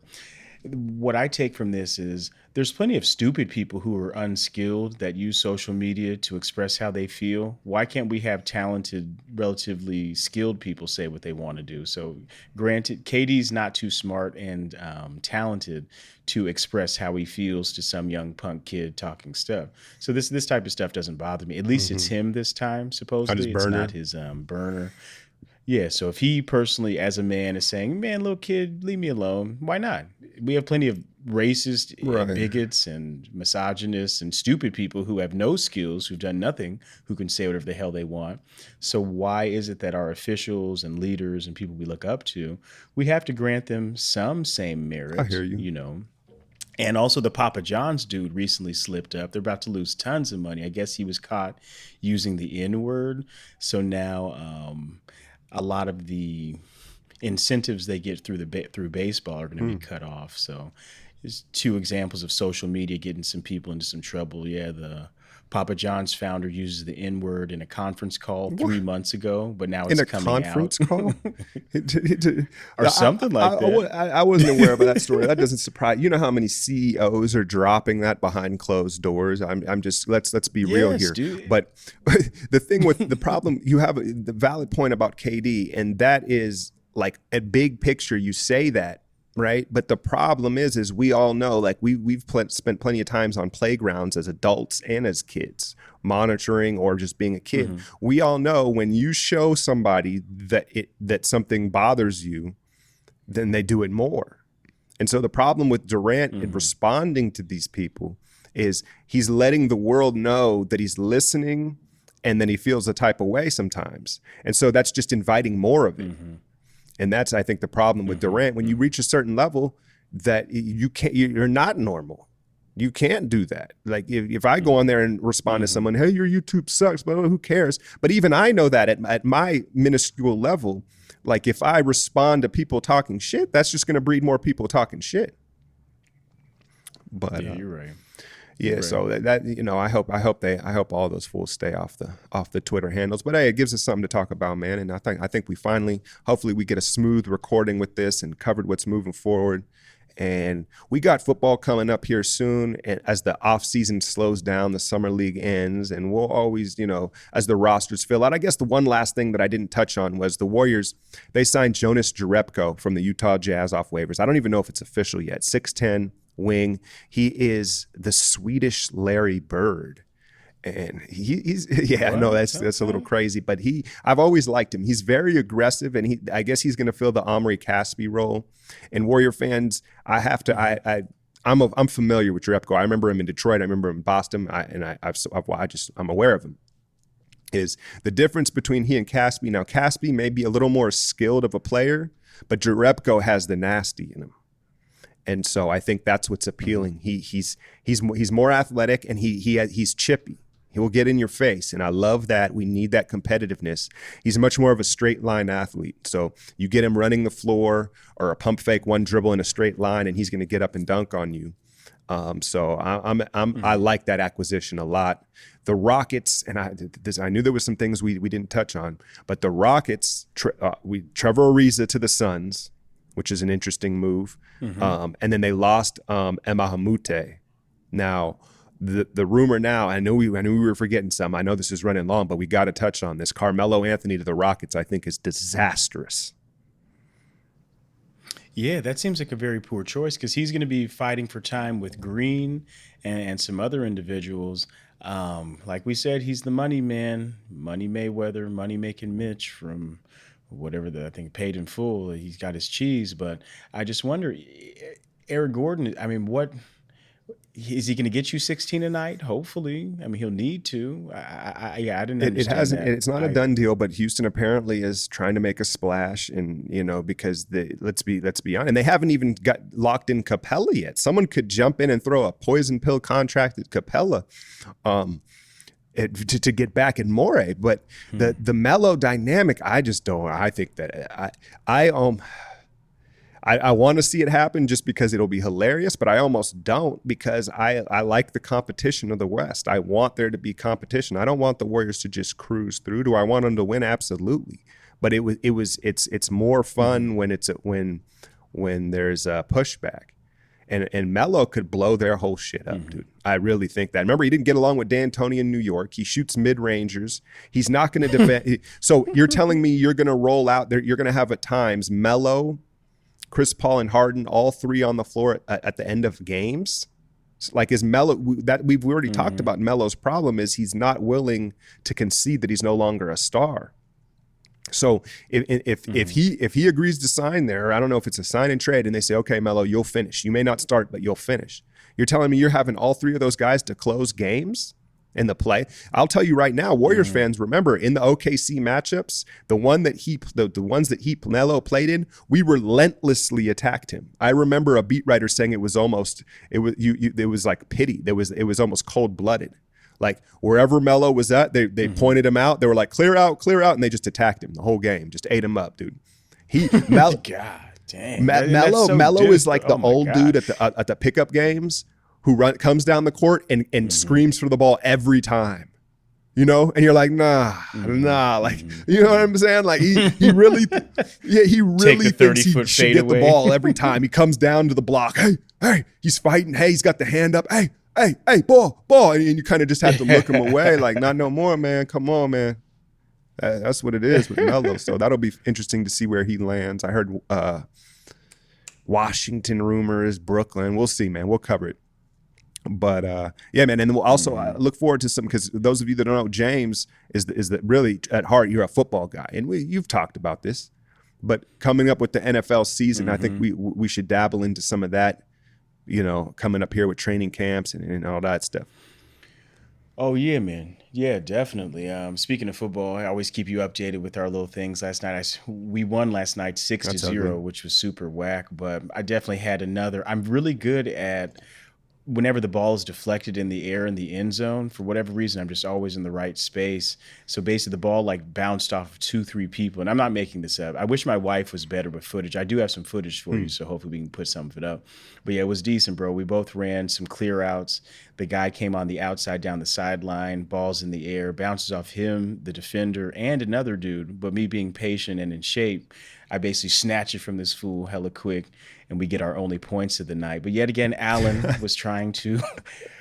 what I take from this is there's plenty of stupid people who are unskilled that use social media to express how they feel. Why can't we have talented, relatively skilled people say what they want to do? So granted, KD's not too smart and talented to express how he feels to some young punk kid talking stuff. So this type of stuff doesn't bother me. At least it's him this time, supposedly. It's not his burner. Yeah, so if he personally, as a man, is saying, man, little kid, leave me alone, why not? We have plenty of racist and bigots and misogynists and stupid people who have no skills, who've done nothing, who can say whatever the hell they want. So why is it that our officials and leaders and people we look up to, we have to grant them some same merit? I hear you. You know. And also the Papa John's dude recently slipped up. They're about to lose tons of money. I guess he was caught using the N-word. So now a lot of the incentives they get through baseball are going to be cut off. So there's 2 examples of social media getting some people into some trouble. Yeah, the Papa John's founder uses the N-word in a conference call 3 months ago, but now it's coming out. In a conference call? Or something like that. I wasn't aware of that story. That doesn't surprise. You know how many CEOs are dropping that behind closed doors? I'm just, let's be real here. Dude. But the thing with the problem, you have the valid point about KD, and that is like a big picture. You say that, right? But the problem is we all know, like we've spent plenty of times on playgrounds as adults and as kids, monitoring or just being a kid. We all know when you show somebody that something bothers you, then they do it more. And so the problem with Durant in responding to these people is he's letting the world know that he's listening, and then he feels a type of way sometimes. And so that's just inviting more of it. And that's, I think, the problem with Durant. When you reach a certain level, that you're not normal. You can't do that. Like if I go on there and respond to someone, hey, your YouTube sucks, but who cares? But even I know that at my minuscule level, like if I respond to people talking shit, that's just going to breed more people talking shit. But yeah, you're right. Yeah, right. So that I hope all those fools stay off the Twitter handles. But hey, it gives us something to talk about, man. And I think we finally, hopefully, we get a smooth recording with this and covered what's moving forward. And we got football coming up here soon. And as the off season slows down, the summer league ends, and we'll always, as the rosters fill out. I guess the one last thing that I didn't touch on was the Warriors. They signed Jonas Jerebko from the Utah Jazz off waivers. I don't even know if it's official yet. 6'10". Wing. He is the Swedish Larry Bird. And I know that's a little crazy, but I've always liked him. He's very aggressive, and I guess he's going to fill the Omri Caspi role. And Warrior fans, I'm familiar with Jerebko. I remember him in Detroit. I remember him in Boston. I'm aware of him. Is the difference between he and Caspi? Now, Caspi may be a little more skilled of a player, but Jerebko has the nasty in him. And so I think that's what's appealing. He's more athletic, and he's chippy. He will get in your face, and I love that. We need that competitiveness. He's much more of a straight line athlete. So you get him running the floor or a pump fake, one dribble in a straight line, and he's going to get up and dunk on you. So I like that acquisition a lot. The Rockets, and I knew there was some things we didn't touch on, but the Rockets, Trevor Ariza to the Suns, which is an interesting move. And then they lost Emma Hamute. Now, the rumor now, I knew we were forgetting some. I know this is running long, but we got to touch on this. Carmelo Anthony to the Rockets, I think, is disastrous. Yeah, that seems like a very poor choice because he's going to be fighting for time with Green and some other individuals. Like we said, he's the money man, Money Mayweather, money making Mitch from whatever I think paid in full. He's got his cheese, but I just wonder, Eric Gordon, I mean, what is he going to get you 16 a night? Hopefully. I mean, he'll need to. I didn't understand it hasn't. that. It's not a done deal, but Houston apparently is trying to make a splash, and because let's be honest, and they haven't even got locked in Capella yet. Someone could jump in and throw a poison pill contract at Capella. To get back in Morey, but the Melo dynamic, I just don't. I think that I want to see it happen just because it'll be hilarious, but I almost don't because I like the competition of the West. I want there to be competition. I don't want the Warriors to just cruise through. Do I want them to win? Absolutely, but it's more fun when there's a pushback. And Melo could blow their whole shit up, dude. I really think that. Remember, he didn't get along with D'Antoni in New York. He shoots mid-rangers. He's not going to defend. So you're telling me you're going to roll out there, you're going to have at times Melo, Chris Paul, and Harden, all three on the floor at the end of games? Like, is Melo, that we've already talked about Melo's problem is he's not willing to concede that he's no longer a star. So if he agrees to sign there, I don't know if it's a sign and trade, and they say, okay, Melo, you'll finish. You may not start, but you'll finish. You're telling me you're having all three of those guys to close games in the play? I'll tell you right now, Warriors fans, remember in the OKC matchups, the ones that Melo played in, we relentlessly attacked him. I remember a beat writer saying it was like pity. It was almost cold blooded. Like wherever Melo was at, they pointed him out. They were like, clear out, and they just attacked him the whole game, just ate him up, dude. God damn. Melo is like the old dude at the pickup games who comes down the court and screams for the ball every time. And you're like, nah, like, you know what I'm saying? Like he really thinks he should get the ball every time. He comes down to the block. Hey, he's fighting. Hey, he's got the hand up. Hey, ball. And you kind of just have to look him away. Like, not no more, man. Come on, man. That's what it is with Melo. So that'll be interesting to see where he lands. I heard Washington rumors, Brooklyn. We'll see, man. We'll cover it. But yeah, man, and we'll also look forward to some, because those of you that don't know, James is that really at heart you're a football guy, and you've talked about this. But coming up with the NFL season, I think we should dabble into some of that, coming up here with training camps and all that stuff. Oh yeah, man. Yeah, definitely. Speaking of football, I always keep you updated with our little things. Last night, we won last night 6-0, which was super whack. But I definitely had another. I'm really good at whenever the ball is deflected in the air in the end zone, for whatever reason, I'm just always in the right space. So basically the ball like bounced off of 2-3 people. And I'm not making this up. I wish my wife was better with footage. I do have some footage for you, so hopefully we can put some of it up. But yeah, it was decent, bro. We both ran some clear outs. The guy came on the outside down the sideline, balls in the air, bounces off him, the defender, and another dude. But me being patient and in shape, I basically snatch it from this fool hella quick, and we get our only points of the night. But yet again, Allen was trying to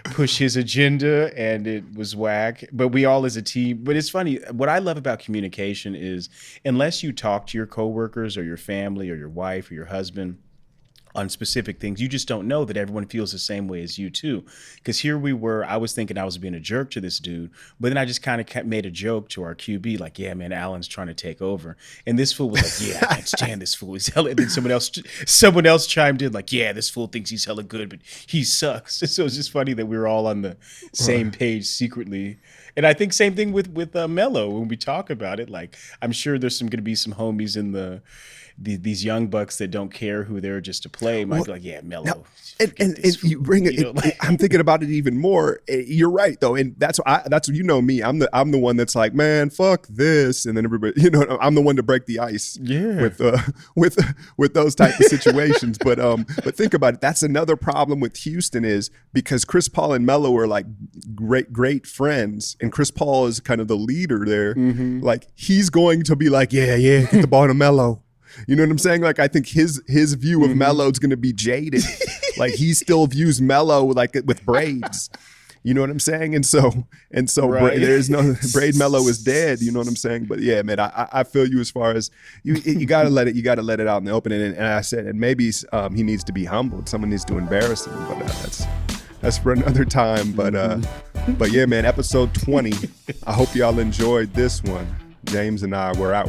push his agenda, and it was whack. But we all as a team. But it's funny. What I love about communication is unless you talk to your coworkers or your family or your wife or your husband on specific things, you just don't know that everyone feels the same way as you too. Because here we were, I was thinking I was being a jerk to this dude, but then I just kind of made a joke to our QB, like, yeah, man, Allen's trying to take over. And this fool was like, yeah, I can't stand this fool. He's hella. And then someone else chimed in like, yeah, this fool thinks he's hella good, but he sucks. So it's just funny that we were all on the same page secretly. And I think same thing with Melo when we talk about it. Like, I'm sure there's going to be some homies in these young bucks that don't care who they're just to play might be like, yeah, Melo. And you bring it, I'm thinking about it even more. You're right though, and that's me. I'm the one that's like, man, fuck this, and then everybody, I'm the one to break the ice. Yeah. With those type of situations. But think about it. That's another problem with Houston is because Chris Paul and Melo are like great friends, and Chris Paul is kind of the leader there. Like he's going to be like, yeah, get the ball to Melo. You know what I'm saying? Like, I think his view of Melo is going to be jaded. Like, he still views Melo like with braids. You know what I'm saying? And so right. There's no braid Melo is dead. You know what I'm saying? But yeah, man, I feel you as far as you got to let it out in the open. And I said, and maybe he needs to be humbled. Someone needs to embarrass him. But that's for another time. But yeah, man, episode 20. I hope y'all enjoyed this one. James and I were out.